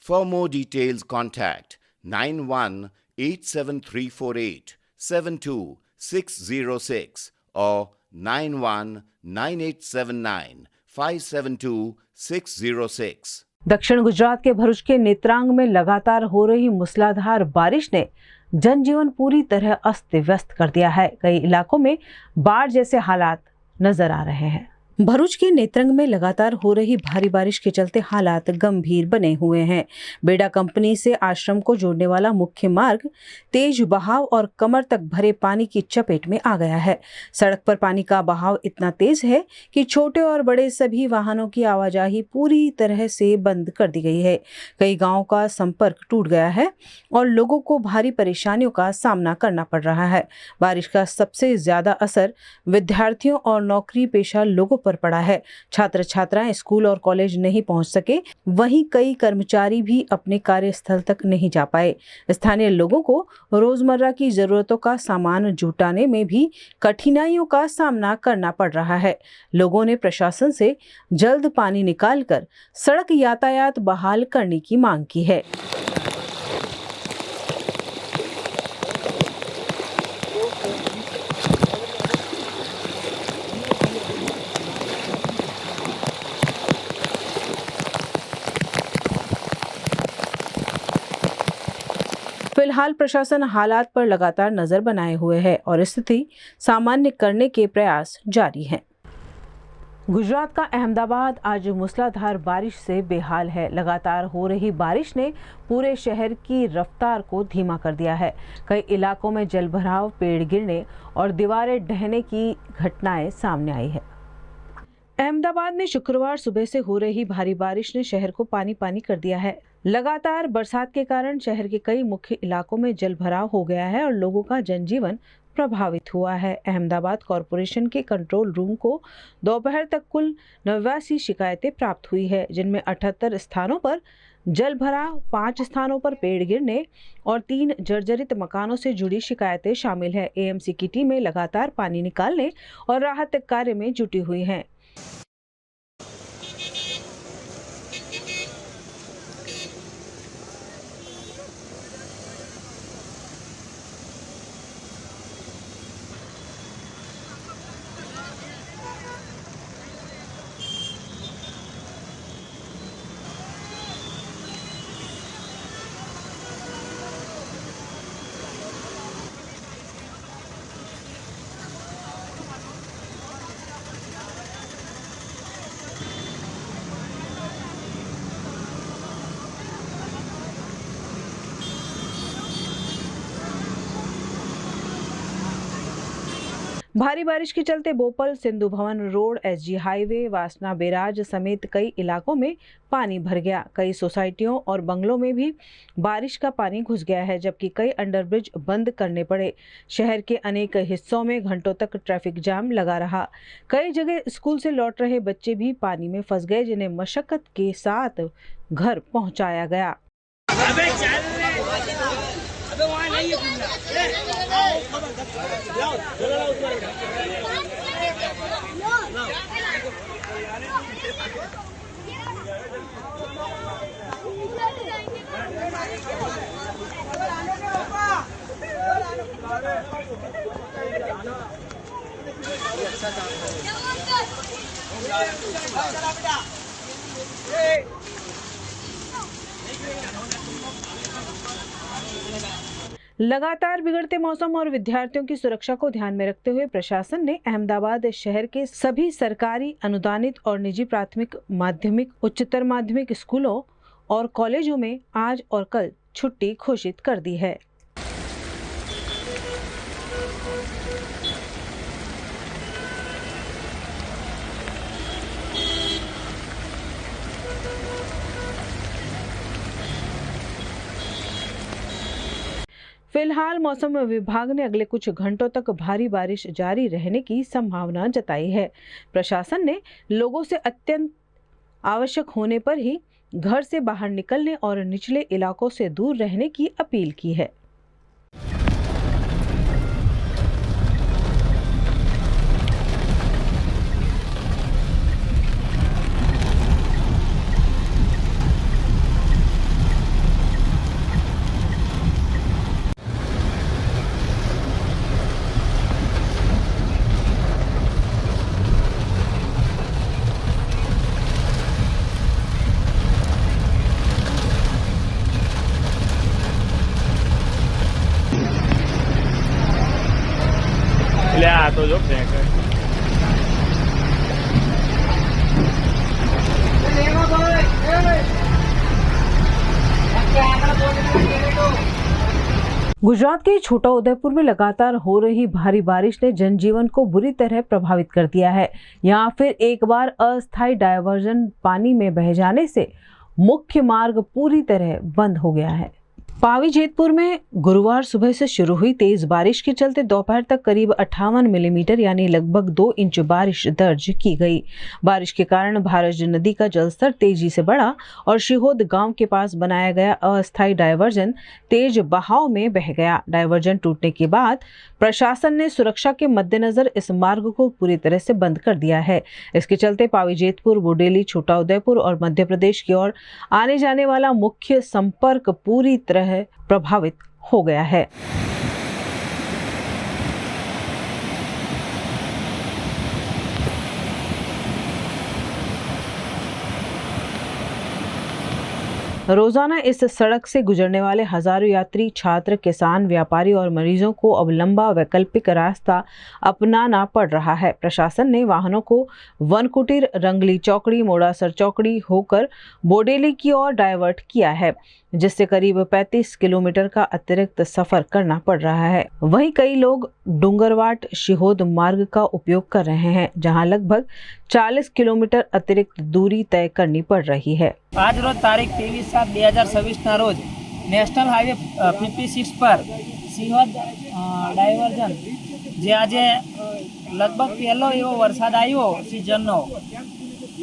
For more details, contact 918734872606 or 919879572606। दक्षिण गुजरात के भरूच के नेत्रांग में लगातार हो रही मूसलाधार बारिश ने जनजीवन पूरी तरह अस्त व्यस्त कर दिया है। कई इलाकों में बाढ़ जैसे हालात नजर आ रहे हैं। भरूच के नेत्रंग में लगातार हो रही भारी बारिश के चलते हालात गंभीर बने हुए हैं। बेड़ा कंपनी से आश्रम को जोड़ने वाला मुख्य मार्ग तेज बहाव और कमर तक भरे पानी की चपेट में आ गया है। सड़क पर पानी का बहाव इतना तेज है कि छोटे और बड़े सभी वाहनों की आवाजाही पूरी तरह से बंद कर दी गई है। कई गांवों का संपर्क टूट गया है और लोगों को भारी परेशानियों का सामना करना पड़ रहा है। बारिश का सबसे ज्यादा असर विद्यार्थियों और नौकरी पेशा लोगों पर पड़ा है। छात्र छात्राएं स्कूल और कॉलेज नहीं पहुंच सके, वहीं कई कर्मचारी भी अपने कार्यस्थल तक नहीं जा पाए। स्थानीय लोगों को रोजमर्रा की जरूरतों का सामान जुटाने में भी कठिनाइयों का सामना करना पड़ रहा है। लोगों ने प्रशासन से जल्द पानी निकालकर सड़क यातायात बहाल करने की मांग की है। फिलहाल प्रशासन हालात पर लगातार नजर बनाए हुए है और स्थिति सामान्य करने के प्रयास जारी हैं। गुजरात का अहमदाबाद आज मूसलाधार बारिश से बेहाल है। लगातार हो रही बारिश ने पूरे शहर की रफ्तार को धीमा कर दिया है। कई इलाकों में जलभराव, पेड़ गिरने और दीवारें ढहने की घटनाएं सामने आई है। अहमदाबाद में शुक्रवार सुबह से हो रही भारी बारिश ने शहर को पानी पानी कर दिया है। लगातार बरसात के कारण शहर के कई मुख्य इलाकों में जलभराव हो गया है और लोगों का जनजीवन प्रभावित हुआ है। अहमदाबाद कॉरपोरेशन के कंट्रोल रूम को दोपहर तक कुल 89 शिकायतें प्राप्त हुई है, जिनमें 78 स्थानों पर जलभराव, 5 स्थानों पर पेड़ गिरने और 3 जर्जरित मकानों से जुड़ी शिकायतें शामिल है। एएमसी की टीमें लगातार पानी निकालने और राहत कार्य में जुटी हुई हैं। भारी बारिश के चलते Bopal Sindhu Bhavan road, SG highway, वासना बैराज समेत कई इलाकों में पानी भर गया। कई सोसाइटियों और बंगलों में भी बारिश का पानी घुस गया है, जबकि कई अंडरब्रिज बंद करने पड़े। शहर के अनेक हिस्सों में घंटों तक ट्रैफिक जाम लगा रहा। कई जगह स्कूल से लौट रहे बच्चे भी पानी में फंस गए, जिन्हें मशक्कत के साथ घर पहुंचाया गया। लगातार बिगड़ते मौसम और विद्यार्थियों की सुरक्षा को ध्यान में रखते हुए प्रशासन ने अहमदाबाद शहर के सभी सरकारी, अनुदानित और निजी प्राथमिक, माध्यमिक, उच्चतर माध्यमिक स्कूलों और कॉलेजों में आज और कल छुट्टी घोषित कर दी है। फिलहाल मौसम विभाग ने अगले कुछ घंटों तक भारी बारिश जारी रहने की संभावना जताई है। प्रशासन ने लोगों से अत्यंत आवश्यक होने पर ही घर से बाहर निकलने और निचले इलाकों से दूर रहने की अपील की है। तो जो गुजरात के छोटा उदेपुर में लगातार हो रही भारी बारिश ने जनजीवन को बुरी तरह प्रभावित कर दिया है। यहाँ फिर एक बार अस्थायी डायवर्जन पानी में बह जाने से मुख्य मार्ग पूरी तरह बंद हो गया है। पावी जेतपुर में गुरुवार सुबह से शुरू हुई तेज बारिश के चलते दोपहर तक करीब 58 मिलीमीटर यानी लगभग 2 इंच बारिश दर्ज की गई। बारिश के कारण भारज नदी का जलस्तर तेजी से बढ़ा और शिहोद गांव के पास बनाया गया अस्थायी डायवर्जन तेज बहाव में बह गया। डायवर्जन टूटने के बाद प्रशासन ने सुरक्षा के मद्देनजर इस मार्ग को पूरी तरह से बंद कर दिया है। इसके चलते पावी जेतपुर, बोडेली, छोटा उदेपुर और मध्य प्रदेश की ओर आने जाने वाला मुख्य संपर्क पूरी तरह प्रभावित हो गया है। रोजाना इस सड़क से गुजरने वाले हजारों यात्री, छात्र, किसान, व्यापारी और मरीजों को अब लंबा वैकल्पिक रास्ता अपनाना पड़ रहा है। प्रशासन ने वाहनों को वनकुटीर, रंगली चौकड़ी, मोड़ासर चौकड़ी होकर बोडेली की ओर डाइवर्ट किया है, जिससे करीब 35 किलोमीटर का अतिरिक्त सफर करना पड़ रहा है। वहीं कई लोग डूंगरवाट शिहोद मार्ग का उपयोग कर रहे हैं, जहां लगभग 40 किलोमीटर अतिरिक्त दूरी तय करनी पड़ रही है। आज रोज तारीख 23/7/2026 ना रोज नेशनल हाईवे 56 पर शिहोद डायवर्जन જે આજે લગભગ પહેલો એવો વરસાદ આવ્યો સિઝનનો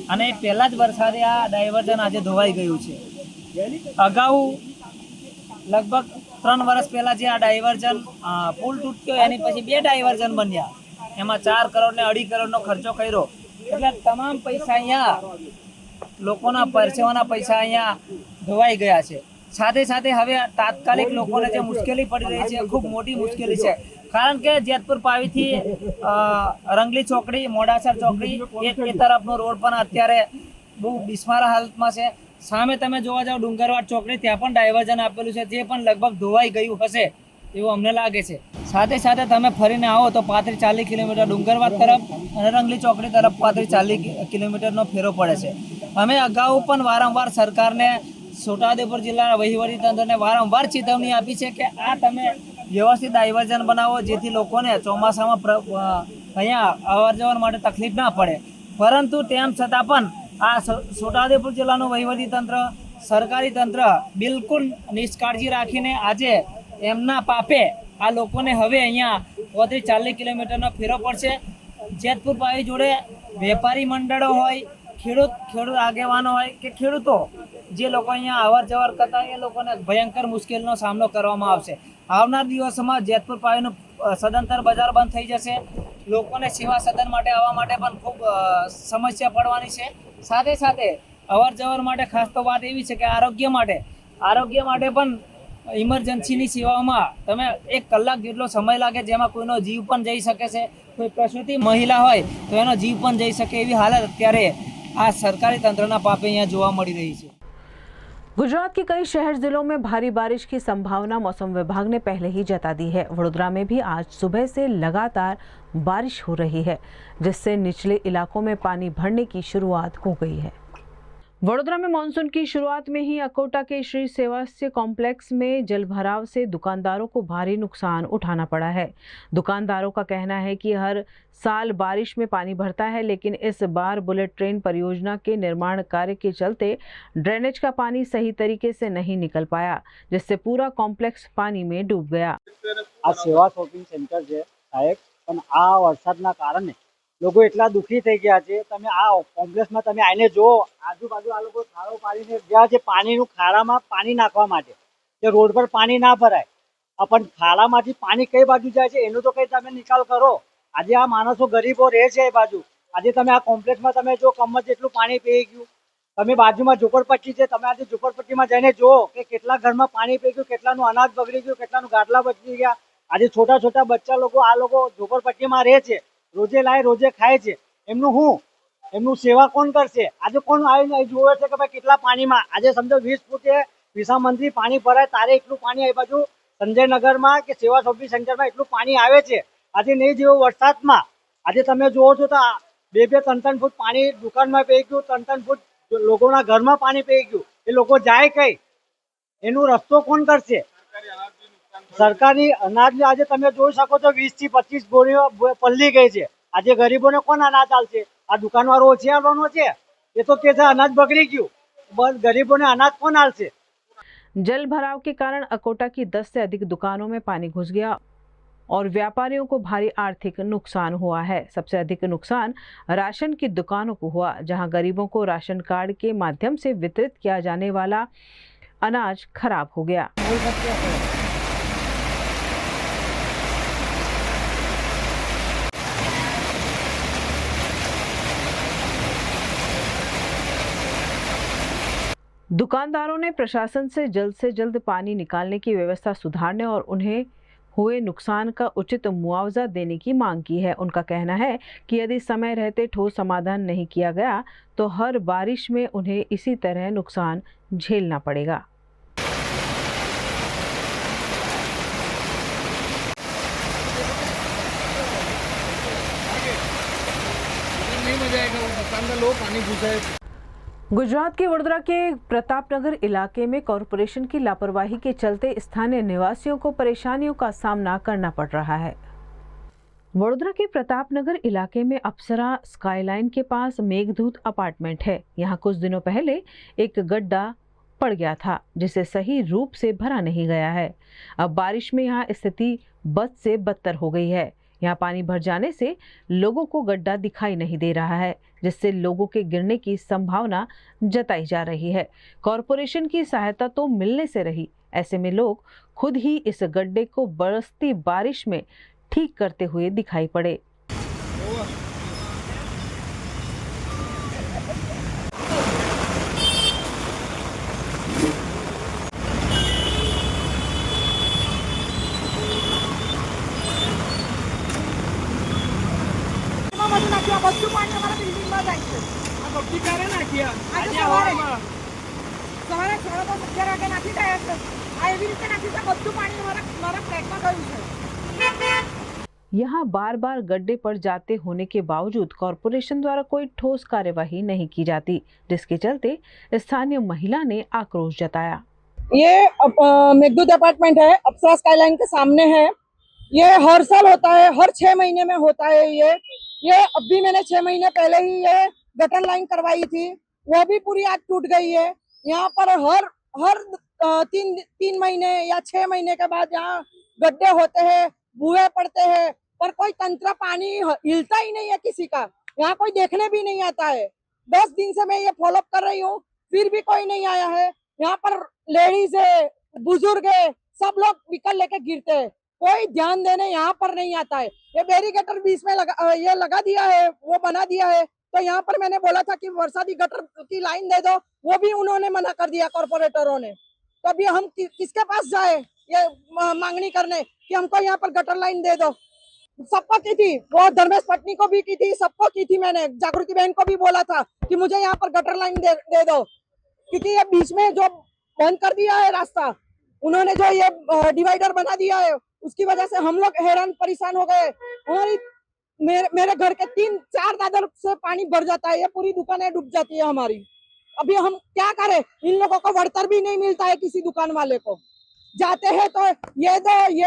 અને પહેલા જ વરસાદે આ ડાયવર્ઝન આજે ધોવાઈ ગયું છે। અગાઉ લગભગ 3 વર્ષ પહેલા જે આ ડાયવર્ઝન પુલ તૂટ્યો એની પછી 2 ડાયવર્ઝન બન્યા, એમાં 4 કરોડ ને 2.5 કરોડનો ખર્ચો કર્યો, એટલે તમામ પૈસા અહીંયા લોકોના પરસેવાના પૈસા અહીંયા ધોવાઈ ગયા છે। સાથે સાથે હવે તાત્કાલિક લોકોને જે મુશ્કેલી પડી રહી છે ખૂબ મોટી મુશ્કેલી છે, કારણ કે જેતપુર પાવીથી રંગલી ચોકડી, મોડાસર ચોકડી એ તરફનો રોડ પણ અત્યારે બહુ બિસ્માર હાલતમાં છે। સામે તમે જોવા જાઓ ડુંગરવાડ ચોકડી, ત્યાં પણ ડાયવર્ઝન આપેલું છે, જે પણ લગભગ ધોવાઈ ગયું હશે એવું અમને લાગે છે। સાથે સાથે તમે ફરીને આવો તો 35-40 કિલોમીટર ડુંગરવાડ તરફ અને રંગલી ચોકડી તરફ 35-40 કિલોમીટરનો ફેરો પડે છે। અમે અગાઉ પણ વારંવાર સરકારને, છોટાઉદેપુર જિલ્લાના વહીવટીતંત્રને વારંવાર ચેતવણી આપી છે કે આ તમે વ્યવસ્થિત ડાયવર્ઝન બનાવો, જેથી લોકોને ચોમાસામાં અહીંયા અવર જવર માટે તકલીફ ના પડે, પરંતુ તેમ છતાં પણ આ છોટાઉદેપુર જિલ્લાનું વહીવટીતંત્ર, સરકારી તંત્ર બિલકુલ નિષ્કાળજી રાખીને આજે એમના પાપે આ લોકોને હવે અહીંયા 30-40 કિલોમીટરનો ફેરો પડશે. જેતપુર પાવી જોડે વેપારી મંડળો હોય, ખેડૂત આગેવાનો હોય કે ખેડૂતો જે લોકો અહીંયા અવર જવર કરતા એ લોકોને ભયંકર મુશ્કેલીનો સામનો કરવામાં આવશે. આવનાર દિવસોમાં જેતપુર પાવીનું સદંતર બજાર બંધ થઈ જશે. લોકોને સેવા સદન માટે આવવા માટે પણ ખૂબ સમસ્યા પડવાની છે. સાથે સાથે અવર જવર માટે ખાસ તો વાત એવી છે કે આરોગ્ય માટે પણ ઇમરજન્સીની સેવાઓમાં તમે 1 કલાક જેટલો સમય લાગે, જેમાં કોઈનો જીવ પણ જઈ શકે છે. कोई प्रसूति महिला હોય તો એનો જીવ પણ જઈ શકે એવી હાલત અત્યારે આ સરકારી તંત્રના પાપે અહીંયા જોવા મળી રહી છે. गुजरात के कई शहर जिलों में भारी बारिश की संभावना मौसम विभाग ने पहले ही जता दी है। वडोदरा में भी आज सुबह से लगातार बारिश हो रही है, जिससे निचले इलाकों में पानी भरने की शुरुआत हो गई है। वडोदरा में मानसून की शुरुआत में ही अकोटा के श्री सेवास्य कॉम्प्लेक्स में जलभराव से दुकानदारों को भारी नुकसान उठाना पड़ा है। दुकानदारों का कहना है कि हर साल बारिश में पानी भरता है, लेकिन इस बार बुलेट ट्रेन परियोजना के निर्माण कार्य के चलते ड्रेनेज का पानी सही तरीके से नहीं निकल पाया, जिससे पूरा कॉम्प्लेक्स पानी में डूब गया। आ सेवा शॉपिंग सेंटर है साहेब, पण आ वरसादना कारणे लोगो एटला दुखी थई गया छे। तमे आ कॉम्प्लेक्स में तमे आईने जो आजूबाजू आ लोगो खाड़ो पाડીને ગયા છે પાણીનું ખાડામાં પાણી નાખવા માટે, કે રોડ પર પાણી ના ભરાય, પણ ખાડામાંથી પાણી કઈ બાજુ જાય છે એનો તો કઈ તમે નિકાલ કરો। આજે આ માણસો ગરીબો રહે છે એ બાજુ, આજે તમે આ કોમ્પ્લેક્સમાં તમે જો કમર જેટલું પાણી પી ગયું, તમે બાજુમાં ઝૂંપડપટ્ટી છે, તમે આજે ઝૂંપડપટ્ટીમાં જઈને જુઓ કે કેટલા ઘરમાં પાણી પી ગયું, કેટલાનું અનાજ બગડી ગયું, કેટલાનું ગાટલા બચી ગયા। આજે छोटा छोटा बच्चा लोग आ लोग झोपड़पट्टीमां रहे छे, रोजे लाए रोजे खाए छे, एमनुं हुं एमनुं सेवा कोण करशे? आज कोण आवीने जोवे छे के भाई केटला पाणीमां, આજે समझो 20 फूटे विसा मंत्री पाणी भराय तारे એટલું पाणी आ बाजू संजयनगरमां के सेवा शॉपिंग सेंटरमां એટલું पाणी आवे छे। આજે नहीं जेवो वरसादमां આજે તમે જોવો છો તો 2-2, 3-3 फूट पाणी दुकानमां पेई गयुं, 3-3 फूट लोकोना घरमां पाणी पेई गयुं। ए लोको जाय कई? एनो रस्तो कोण करशे? सरकारी अनाज आज तमे जोई शको तो 20 થી 25 बोरीओ पल्ली गई है। आज गरीबों ने कौन अनाज आलशे? आ दुकानवाळो ओછી आलવાનો છે? ये तो के अनाज बगड़ी गયું, बस गरीबों ने अनाज कौन आलशे? जल भराव के कारण अकोटा की 10 से अधिक दुकानों में पानी घुस गया और व्यापारियों को भारी आर्थिक नुकसान हुआ है। सबसे अधिक नुकसान राशन की दुकानों को हुआ, जहां गरीबों को राशन कार्ड के माध्यम से वितरित किया जाने वाला अनाज खराब हो गया। दुकानदारों ने प्रशासन से जल्द पानी निकालने की व्यवस्था सुधारने और उन्हें हुए नुकसान का उचित मुआवजा देने की मांग की है। उनका कहना है कि यदि समय रहते ठोस समाधान नहीं किया गया तो हर बारिश में उन्हें इसी तरह नुकसान झेलना पड़ेगा। गुजरात के वडोदरा के प्रतापनगर इलाके में कॉरपोरेशन की लापरवाही के चलते स्थानीय निवासियों को परेशानियों का सामना करना पड़ रहा है। वडोदरा के प्रतापनगर इलाके में अप्सरा स्काईलाइन के पास मेघदूत अपार्टमेंट है। यहाँ कुछ दिनों पहले एक गड्ढा पड़ गया था, जिसे सही रूप से भरा नहीं गया है। अब बारिश में यहाँ स्थिति बद से बदतर हो गई है। यहाँ पानी भर जाने से लोगों को गड्ढा दिखाई नहीं दे रहा है, जिससे लोगों के गिरने की संभावना जताई जा रही है। कॉरपोरेशन की सहायता तो मिलने से रही, ऐसे में लोग खुद ही इस गड्ढे को बरसती बारिश में ठीक करते हुए दिखाई पड़े। यहाँ बार बार गड्ढे पर जाते होने के बावजूद कॉरपोरेशन द्वारा कोई ठोस कार्यवाही नहीं की जाती, जिसके चलते स्थानीय महिला ने आक्रोश जताया। ये मेघदूत अपार्टमेंट है, अप्सरा स्काईलाइन के सामने है। ये हर साल होता है, हर 6 महीने में होता है। ये अब भी मैंने 6 महीने पहले ही ये गटर लाइन करवाई थी, वो भी पूरी आज टूट गई है। यहाँ पर हर 3 महीने या 6 महीने के बाद यहाँ गड्ढे होते हैं, बुए पड़ते हैं, पर कोई तंत्र पानी हिलता ही नहीं है किसी का। यहाँ कोई देखने भी नहीं आता है। 10 दिन से मैं ये फॉलोअप कर रही हूँ, फिर भी कोई नहीं आया है। यहाँ पर लेडीज है, बुजुर्ग है, सब लोग व्हीकल लेके गिरते हैं, कोई ध्यान देने यहाँ पर नहीं आता है। ये बैरिकेटर बीच में लगा दिया है, वो बना दिया है। तो यहाँ पर मैंने बोला था कि बरसाती गटर की लाइन दे दो, वो भी उन्होंने मना कर दिया कॉर्पोरेटरों ने। तो अभी हम किसके पास जाए ये मांगनी करने कि हमको यहाँ पर गटर लाइन दे दो। सबको की थी, वो धर्मेश पत्नी को भी की थी, सबको की थी। मैंने जागृति बहन को भी बोला था कि मुझे यहाँ पर गटर लाइन दे दो, क्योंकि ये बीच में जो बंद कर दिया है रास्ता, उन्होंने जो ये डिवाइडर बना दिया है, उसकी वजह से हम लोग हैरान परेशान हो गए। हमारी मेरे घर के 3-4 दादर से पानी भर जाता है, ये पूरी दुकानें डूब जाती है हमारी। अभी हम क्या करें? इन लोगों को वरदान भी नहीं मिलता है किसी दुकान वाले को। जाते हैं तो ये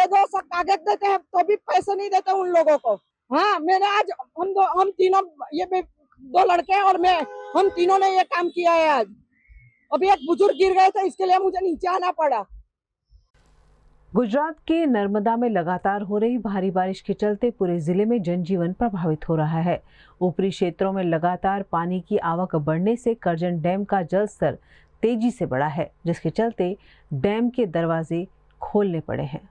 दो सब कागज देते हैं, तो भी पैसे नहीं देते उन लोगों को। हाँ, मैंने आज हम तीनों, ये 2 लड़के और मैं, हम तीनों ने ये काम किया है। आज अभी एक बुजुर्ग गिर गए थे, इसके लिए मुझे नीचे आना पड़ा। गुजरात के नर्मदा में लगातार हो रही भारी बारिश के चलते पूरे जिले में जनजीवन प्रभावित हो रहा है। ऊपरी क्षेत्रों में लगातार पानी की आवक बढ़ने से करजन डैम का जलस्तर तेजी से बढ़ा है, जिसके चलते डैम के दरवाजे खोलने पड़े हैं।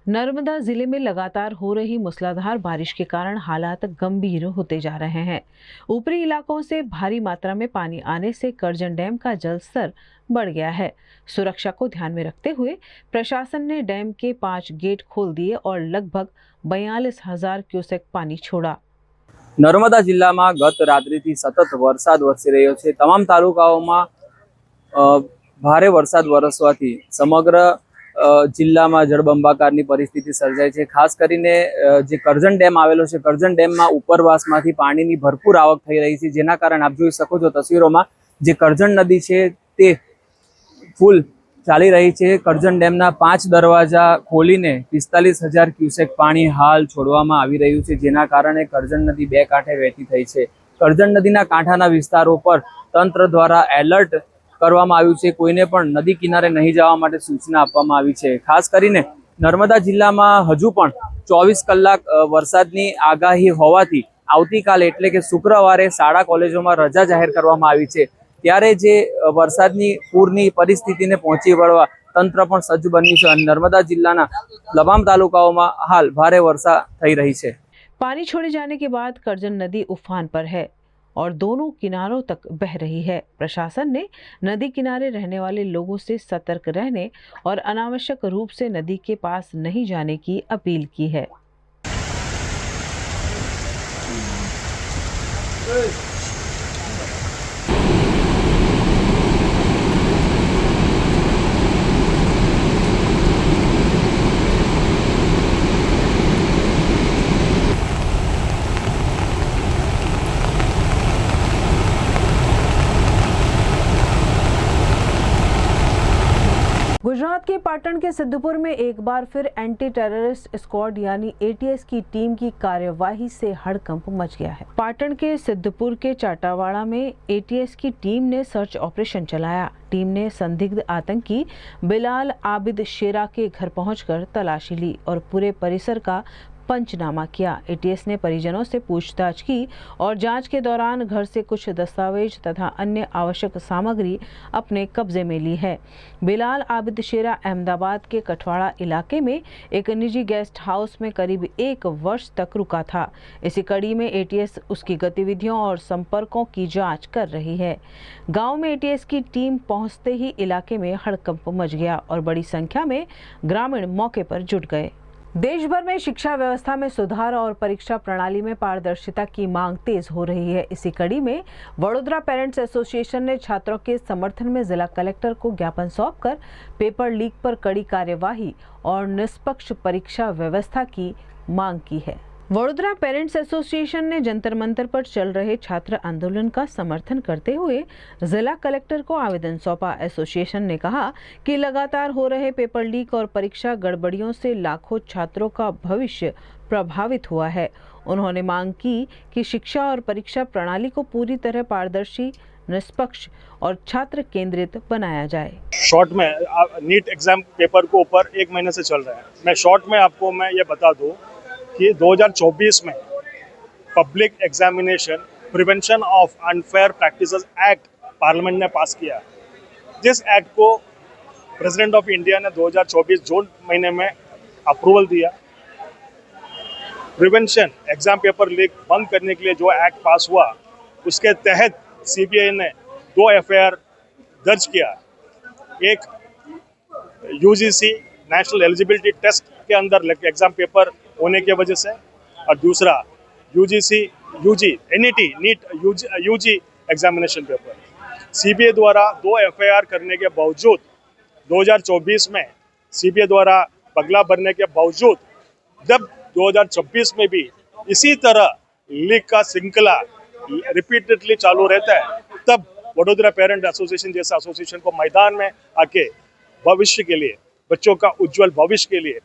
नर्मदा जिले में लगातार हो रही मूसलाधार बारिश के कारण हालात गंभीर होते जा रहे हैं। ऊपरी इलाकों से भारी मात्रा में पानी आने से करजन डैम का जलस्तर बढ़ गया है। सुरक्षा को ध्यान में रखते हुए प्रशासन ने डैम के 5 गेट खोल दिए और लगभग 42,000 क्यूसेक पानी छोड़ा। नर्मदा जिल्लाમાં ગત રાત્રિથી સતત વરસાદ વરસી રહ્યો છે। તમામ તાલુકાઓમાં ભારે વરસાદ વરસવાથી સમગ્ર જિલ્લામાં જળબંબાકારની પરિસ્થિતિ સર્જાઈ છે। ખાસ કરીને જે કરજણ ડેમ આવેલો છે, કરજણ ડેમમાં ઉપરવાસમાંથી પાણીની ભરપૂર આવક થઈ રહી છે, જેના કારણે આપ જોઈ શકો છો તસવીરોમાં જે કરજણ નદી છે તે ફૂલ ચાલી રહી છે। કરજણ ડેમના 5 દરવાજા ખોલીને 45,000 ક્યુસેક પાણી હાલ છોડવામાં આવી રહ્યું છે, જેના કારણે કરજણ નદી 2 કાંઠે વહેતી થઈ છે। કરજણ નદીના કાંઠાના વિસ્તારો પર તંત્ર દ્વારા એલર્ટ કરવામાં આવ્યું છે। કોઈને પણ નદી કિનારે નહીં જવા માટે સૂચના આપવામાં આવી છે। ખાસ કરીને નર્મદા જિલ્લામાં હજુ પણ 24 કલાક વરસાદની આગાહી હોવાથી આવતીકાલે એટલે કે શુક્રવારે શાળા કોલેજોમાં રજા જાહેર કરવામાં આવી છે। ત્યારે જે વરસાદની પૂરની પરિસ્થિતિને પહોંચી વળવા તંત્ર પણ સજ્જ બન્યું છે અને નર્મદા જિલ્લાના તમામ તાલુકાઓમાં હાલ ભારે વર્ષા થઈ રહી છે। पानी छोड़े जाने के बाद करजन नदी उफान पर है और दोनों किनारों तक बह रही है। प्रशासन ने नदी किनारे रहने वाले लोगों से सतर्क रहने और अनावश्यक रूप से नदी के पास नहीं जाने की अपील की है। गुजरात के पाटन के सिद्धपुर में एक बार फिर एंटी टेररिस्ट स्क्वाड यानी एटीएस की टीम की कार्यवाही से हड़कंप मच गया है। पाटन के सिद्धपुर के चाटावाड़ा में एटीएस की टीम ने सर्च ऑपरेशन चलाया। टीम ने संदिग्ध आतंकी बिलाल आबिद शेरा के घर पहुंचकर तलाशी ली और पूरे परिसर का पंचनामा किया। एटीएस ने परिजनों से पूछताछ की और जांच के दौरान घर से कुछ दस्तावेज तथा अन्य आवश्यक सामग्री अपने कब्जे में ली है। बिलाल आबिद शेरा अहमदाबाद के कठवाड़ा इलाके में एक निजी गेस्ट हाउस में करीब 1 वर्ष तक रुका था। इसी कड़ी में एटीएस उसकी गतिविधियों और संपर्कों की जांच कर रही है। गांव में एटीएस की टीम पहुंचते ही इलाके में हड़कंप मच गया और बड़ी संख्या में ग्रामीण मौके पर जुट गए। देश भर में शिक्षा व्यवस्था में सुधार और परीक्षा प्रणाली में पारदर्शिता की मांग तेज हो रही है। इसी कड़ी में वडोदरा पेरेंट्स एसोसिएशन ने छात्रों के समर्थन में जिला कलेक्टर को ज्ञापन सौंपकर पेपर लीक पर कड़ी कार्यवाही और निष्पक्ष परीक्षा व्यवस्था की मांग की है। वडोदरा पेरेंट्स एसोसिएशन ने जंतर मंतर पर चल रहे छात्र आंदोलन का समर्थन करते हुए जिला कलेक्टर को आवेदन सौंपा। एसोसिएशन ने कहा कि लगातार हो रहे पेपर लीक और परीक्षा गड़बड़ियों से लाखों छात्रों का भविष्य प्रभावित हुआ है। उन्होंने मांग की कि शिक्षा और परीक्षा प्रणाली को पूरी तरह पारदर्शी, निष्पक्ष और छात्र केंद्रित बनाया जाए। शॉर्ट में नीट एग्जाम पेपर को ऊपर 1 महीने से चल रहा है। मैं शॉर्ट में आपको ये बता दूं कि 2024 में public examination prevention of unfair practices act parliament ने पास किया। जिस एक्ट को प्रेसिडेंट ऑफ इंडिया ने 2024 जून महीने में अप्रूवल दिया। प्रिवेंशन एग्जाम पेपर लीक बंद करने के लिए जो एक्ट पास हुआ, उसके तहत सीबीआई ने 2 एफआईआर दर्ज किया। एक यूजीसी नेशनल एलिजिबिलिटी टेस्ट के अंदर एग्जाम पेपर होने की वजह से, और दूसरा NEET UG examination paper. CBI द्वारा 2 एफआईआर करने के बावजूद 2024 में सीबीआई द्वारा पगला भरने के बावजूद जब 2026 में भी इसी तरह लीक का श्रृंखला रिपीटेडली चालू रहता है, तब वडोदरा पेरेंट एसोसिएशन जैसा एसोसिएशन को मैदान में आके भविष्य के लिए, बच्चों का उज्जवल भविष्य के लिए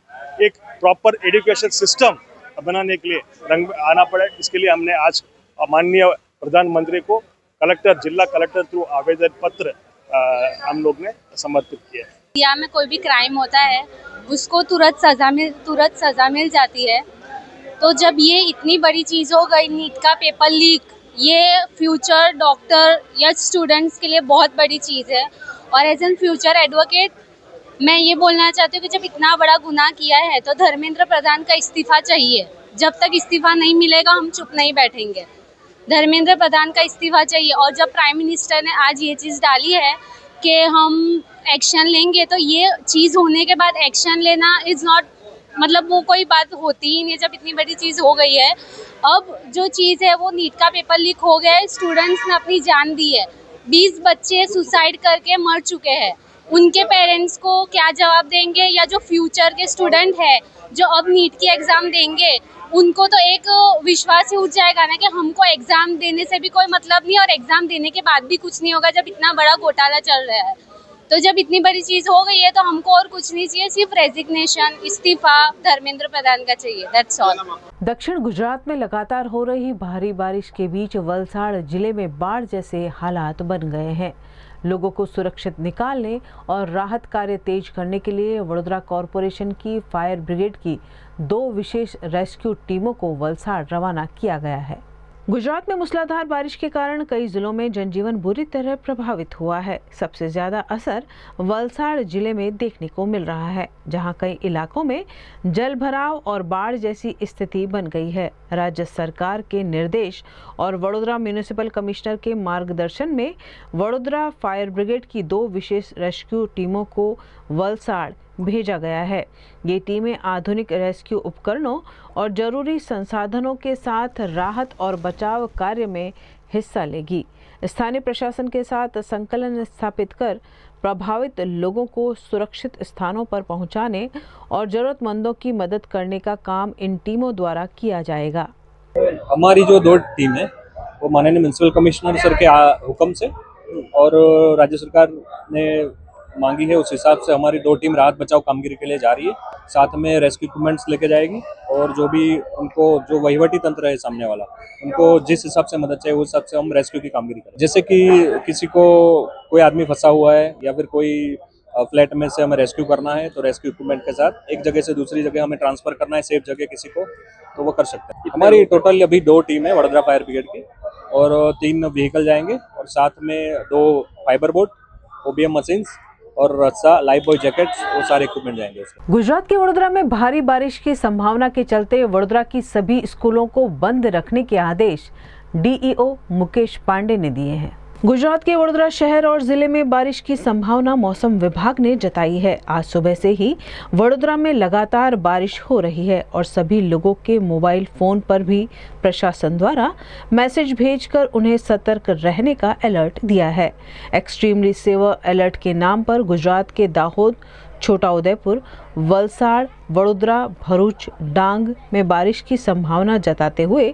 एक प्रॉपर एजुकेशन सिस्टम बनाने के लिए रंग आना पड़े। इसके लिए हमने आज माननीय प्रधानमंत्री को जिला कलेक्टर थ्रू आवेदन पत्र हम लोग ने समर्पित किया है। इंडिया में कोई भी क्राइम होता है उसको तुरंत सजा मिल जाती है। तो जब ये इतनी बड़ी चीज़ हो गई, नीट का पेपर लीक, ये फ्यूचर डॉक्टर या स्टूडेंट्स के लिए बहुत बड़ी चीज़ है। और एज एन फ्यूचर एडवोकेट मैं ये बोलना चाहती हूँ कि जब इतना बड़ा गुनाह किया है तो धर्मेंद्र प्रधान का इस्तीफा चाहिए। जब तक इस्तीफा नहीं मिलेगा हम चुप नहीं बैठेंगे। धर्मेंद्र प्रधान का इस्तीफा चाहिए। और जब प्राइम मिनिस्टर ने आज ये चीज़ डाली है कि हम एक्शन लेंगे, तो ये चीज़ होने के बाद एक्शन लेना इज़ नॉट, मतलब वो कोई बात होती ही नहीं जब इतनी बड़ी चीज़ हो गई है। अब जो चीज़ है वो नीट का पेपर लीक हो गया है, स्टूडेंट्स ने अपनी जान दी है, 20 बच्चे सुसाइड करके मर चुके हैं। उनके पेरेंट्स को क्या जवाब देंगे, या जो फ्यूचर के स्टूडेंट है जो अब नीट की एग्ज़ाम देंगे, उनको तो एक विश्वास ही उठ जाएगा ना कि हमको एग्ज़ाम देने से भी कोई मतलब नहीं और एग्ज़ाम देने के बाद भी कुछ नहीं होगा जब इतना बड़ा घोटाला चल रहा है। तो जब इतनी बड़ी चीज़ हो गई है तो हमको और कुछ नहीं चाहिए, सिर्फ रेजिग्नेशन, इस्तीफा धर्मेंद्र प्रधान का चाहिए। That's all. दक्षिण गुजरात में लगातार हो रही भारी बारिश के बीच वलसाड़ जिले में बाढ़ जैसे हालात बन गए हैं। लोगों को सुरक्षित निकालने और राहत कार्य तेज करने के लिए वडोदरा कॉरपोरेशन की फायर ब्रिगेड की 2 विशेष रेस्क्यू टीमों को वलसाड़ रवाना किया गया है। गुजरात में मूसलाधार बारिश के कारण कई जिलों में जनजीवन बुरी तरह प्रभावित हुआ है। सबसे ज्यादा असर वलसाड़ जिले में देखने को मिल रहा है, जहां कई इलाकों में जल भराव और बाढ़ जैसी स्थिति बन गई है। राज्य सरकार के निर्देश और वडोदरा म्यूनिसिपल कमिश्नर के मार्गदर्शन में वडोदरा फायर ब्रिगेड की 2 विशेष रेस्क्यू टीमों को वलसाड़ भेजा गया है। ये टीमें आधुनिक रेस्क्यू उपकरणों और जरूरी संसाधनों के साथ राहत और बचाव कार्य में हिस्सा लेगी। स्थानीय प्रशासन के साथ संकलन स्थापित कर प्रभावित लोगों को सुरक्षित स्थानों पर पहुंचाने और जरूरतमंदों की मदद करने का काम इन टीमों द्वारा किया जाएगा। हमारी जो 2 टीम है वो माननीय म्यूनिसिपल कमिश्नर सर के हुक्म से और राज्य सरकार ने मांगी है, उस हिसाब से हमारी 2 टीम राहत बचाव कामगिरी के लिए जा रही है। साथ में रेस्क्यू इक्विपमेंट्स लेके जाएगी और जो भी उनको जो वहीवटी तंत्र है सामने वाला, उनको जिस हिसाब से मदद चाहिए उस हिसाब से हम रेस्क्यू की कामगिरी करें। जैसे कि किसी को कोई आदमी फंसा हुआ है या फिर कोई फ्लैट में से हमें रेस्क्यू करना है, तो रेस्क्यू इक्विपमेंट के साथ एक जगह से दूसरी जगह हमें ट्रांसफर करना है, सेफ जगह किसी को, तो वो कर सकते हैं। हमारी टोटल अभी 2 टीम है वडोदरा फायर ब्रिगेड की और 3 व्हीकल जाएंगे और साथ में 2 फाइबर बोट, OBM मशीन्स और रस्सा, लाइफ बॉय जैकेट्स, वो सारे इक्विपमेंट जाएंगे उसमें। गुजरात के वडोदरा में भारी बारिश की संभावना के चलते वडोदरा की सभी स्कूलों को बंद रखने के आदेश DEO मुकेश पांडे ने दिए हैं। गुजरात के वडोदरा शहर और जिले में बारिश की संभावना मौसम विभाग ने जताई है। आज सुबह से ही वडोदरा में लगातार बारिश हो रही है और सभी लोगों के मोबाइल फोन पर भी प्रशासन द्वारा मैसेज भेजकर उन्हें सतर्क रहने का अलर्ट दिया है। एक्सट्रीमली सीवियर अलर्ट के नाम पर गुजरात के दाहोद, छोटा उदयपुर, वलसाड़, वडोदरा, भरूच, डांग में बारिश की संभावना जताते हुए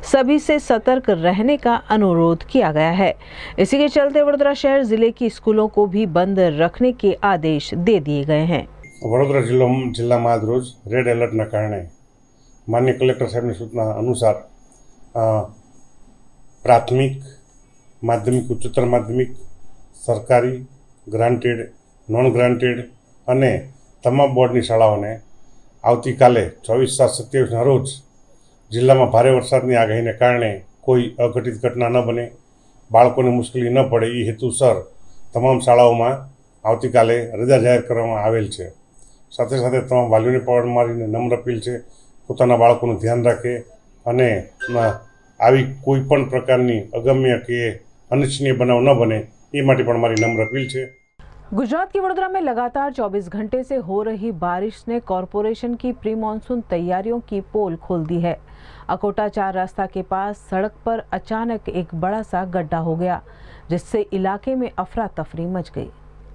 सभी से सतर्क रहने का अनुरोध किया गया है। इसी के चलते वडोदरा शहर जिले की स्कूलों को भी बंद रखने के आदेश दे दिए गए हैं। वडोदरा जिल्लाમાં આજ રોજ રેડ એલર્ટના કારણે માનનીય કલેક્ટર સાહેબની સૂચના અનુસાર પ્રાથમિક, માધ્યમિક, ઉચ્ચતર માધ્યમિક, સરકારી, ગ્રાન્ટેડ, નોન ગ્રાન્ટેડ અને તમામ બોર્ડની શાળાઓને આવતીકાલે 24/7/27ના રોજ જિલ્લામાં ભારે વરસાદની આગાહીને કારણે કોઈ અઘટિત ઘટના ન બને, બાળકોને મુશ્કેલી ન પડે એ હેતુસર તમામ શાળાઓમાં આવતીકાલે રજા જાહેર કરવામાં આવેલ છે। સાથે સાથે તમામ વાલીઓને પણ મારી નમ્ર અપીલ છે પોતાના બાળકોનું ધ્યાન રાખે અને આવી કોઈ પણ પ્રકારની અગમ્ય કે અનિચ્છનીય બનાવ ન બને એ માટે પણ મારી નમ્ર અપીલ છે। गुजरात के वडोदरा में लगातार 24 घंटे से हो रही बारिश ने कॉरपोरेशन की प्री मानसून तैयारियों की पोल खोल दी है। अकोटा 4 रास्ता के पास सड़क पर अचानक एक बड़ा सा गड्ढा हो गया, जिससे इलाके में अफरा तफरी मच गई।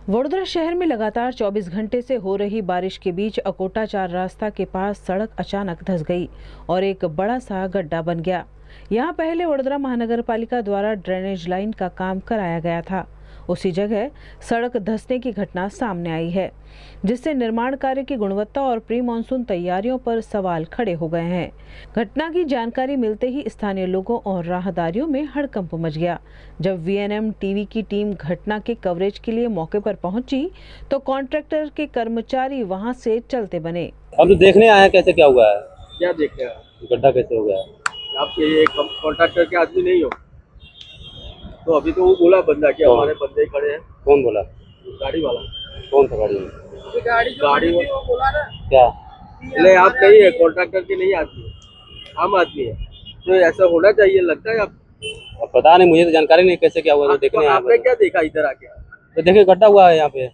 वडोदरा शहर में लगातार 24 घंटे से हो रही बारिश के बीच अकोटा 4 रास्ता के पास सड़क अचानक धंस गई और एक बड़ा सा गड्ढा बन गया। यहाँ पहले वडोदरा महानगर पालिका द्वारा ड्रेनेज लाइन का काम कराया गया था। उसी जगह सड़क धंसने की घटना सामने आई है, जिससे निर्माण कार्य की गुणवत्ता और प्री मानसून तैयारियों पर सवाल खड़े हो गए हैं। घटना की जानकारी मिलते ही स्थानीय लोगों और राहदारियों में हड़कंप मच गया। जब वीएनएम टीवी की टीम घटना के कवरेज के लिए मौके पर पहुंची तो कॉन्ट्रैक्टर के कर्मचारी वहां से चलते बने। हम तो देखने आए हैं कैसे क्या हुआ है। क्या देखे गड्ढा कैसे हो गया? आप ये कॉन्ट्रैक्टर के आदमी नहीं हो तो अभी तो वो बोला बंदा कि हमारे बंदे ही खड़े हैं। कौन बोला? गाड़ी वाला। कौन था गाड़ी में? गाड़ी क्या? नहीं, आप नहीं है, कॉन्ट्रैक्टर के नहीं आदमी है, आम आदमी है, तो ऐसा होना चाहिए लगता है। आप पता नहीं, मुझे तो जानकारी नहीं कैसे क्या हुआ। तो देखने आपने क्या देखा इधर आके? तो देखिए गड्ढा हुआ है यहाँ पे।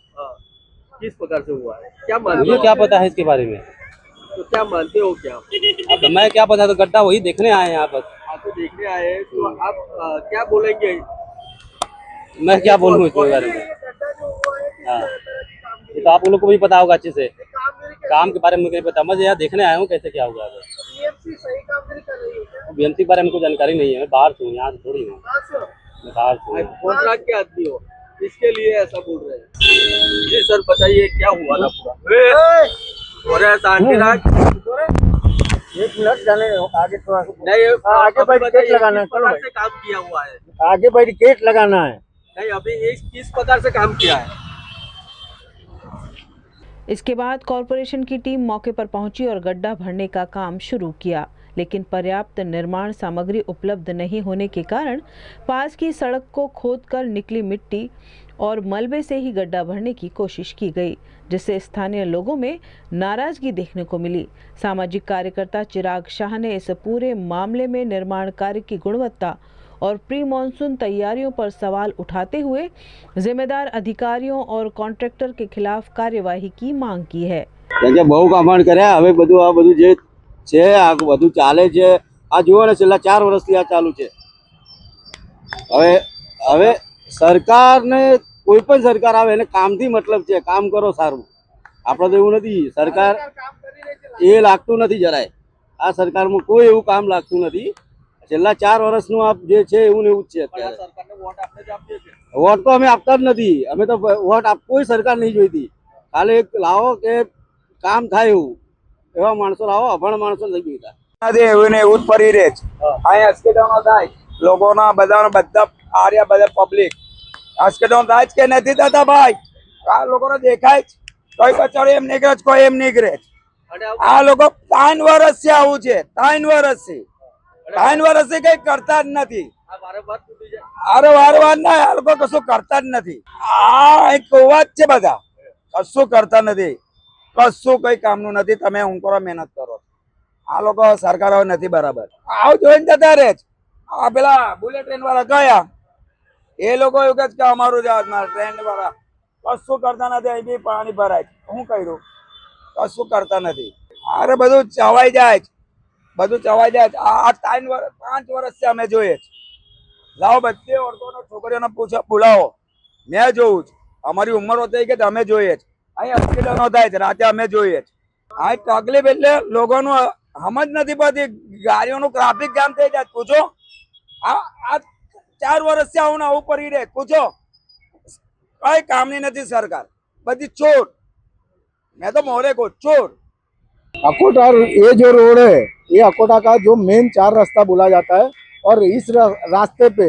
किस प्रकार से हुआ है, क्या मानते मुझे क्या पता है इसके बारे में? तो क्या मानते हो क्या? अब मैं क्या पता, तो गड्ढा वही देखने आए हैं यहाँ पर। आप तो देखने आए हैं, तो आप क्या बोलेंगे? मैं क्या बोलूँ इसके बारे में? हाँ, ये तो आप लोग को भी पता होगा अच्छे से। काम के बारे में मुझे नहीं पता, मैं यहाँ देखने आया हूँ कैसे क्या हुआ है। बीएमसी के बारे में कोई जानकारी नहीं है, मैं बाहर से हूँ, यहाँ से थोड़ी हूँ, मैं बाहर से हूँ। कॉन्ट्रैक्ट के आदमी हो, इसके लिए ऐसा बोल रहे हैं। जी सर बताइए क्या हुआ था पूरा? हो रहा है शांति राग। एक मिनट जाने आगे थोड़ा नहीं, आगे बैरिकेड लगाना है। चलो से काम किया हुआ है, आगे बैरिकेड लगाना है। नहीं अभी किस प्रकार से काम किया है? इसके बाद कॉरपोरेशन की टीम मौके पर पहुंची और गड्ढा भरने का काम शुरू किया, लेकिन पर्याप्त निर्माण सामग्री उपलब्ध नहीं होने के कारण पास की सड़क को खोदकर निकली मिट्टी और मलबे से ही गड्ढा भरने की कोशिश की गई, जिससे स्थानीय लोगों में नाराजगी देखने को मिली। सामाजिक कार्यकर्ता चिराग शाह ने इस पूरे मामले में निर्माण कार्य की गुणवत्ता और प्री मानसून तैयारियों पर सवाल उठाते हुए जिम्मेदार अधिकारियों और कॉन्ट्रैक्टर के खिलाफ कार्यवाही की मांग की है। बहु कामण કર્યા, હવે બધું આ બધું જે છે આ બધું ચાલે છે। આ જુઓ ને છેલ્લા 4 વર્ષથી આ ચાલુ છે। હવે સરકારને કોઈ પણ સરકાર આવે એને કામથી મતલબ છે, કામ કરો સારું। આપણે તો એવું નથી, સરકાર એ લાગતું નથી જરાય। આ સરકારમાં કોઈ એવું કામ લાગતું નથી। છેલ્લા 4 વર્ષનું આપ જે છે એવું ને એવું જ છે અત્યારે। વોટ તો અમે આપતા જ નથી, અમે તો વોટ કોઈ સરકાર નહીં જોઈતી। ખાલી એક લાવો કે કામ થાય એવું, એવા માણસો લાવો, અભણ માણસો નહીં જોઈતા। એવું ને એવું જ પડી રહે છે। અહીંયા અસ્કેડોનો થાય, લોકોના બધા આર્યા બધા પબ્લિક અસ્કેડોનો થાય જ કે નથી થતા ભાઈ? આ લોકોને દેખાય જ, કોઈ બચારો એમ નીકળે છે, કોઈ એમ નીકળે છે। આ લોકો 3 વર્ષથી આવું છે, 3 વર્ષથી કઈ કરતા જ નથી। અરે વારવાર ના, આ લોકો કશું કરતા જ નથી। આ એક કોવા જ છે, બધા કશું કરતા નથી, કશું કઈ કામનું નથી। તમે હું કરો, મહેનત કરો। આ લોકો સરકાર હવે નથી બરાબર, આવ જોઈને જતા રહે છે। આ પેલા બુલેટ ટ્રેન વાળા ગયા, એ લોકો એવું કે અમારું ટ્રેન વાળા કશું કરતા નથી। અહીં બી પાણી ભરાય, શું કર્યું? કશું કરતા નથી। અરે બધું ચવાઈ જાય, બધું ચવાઈ જાય। આ 5 વર્ષથી અમે જોઈએ છે। લાવો બધી ઓળખોનો છોકરીઓને બોલાવો, મેં જોઉં છું, અમારી ઉંમર હોતી કે અમે જોઈએ છે। અહીં એક્સિડન્ટો થાય છે રાતે અમે જોઈએ છે આ તકલીફ એટલે લોકોનું સમજ નથી પડતી ગાડીઓનું ટ્રાફિક જામ થઈ જાય પૂછો આ 4 વર્ષથી આવું ને આવું પડી રહે પૂછો કઈ કામની નથી સરકાર બધી ચોર मैं तो मोहरे को चोर अकोटा ये जो रोड है ये अकोटा का जो मेन 4 रास्ता बोला जाता है और इस रास्ते पे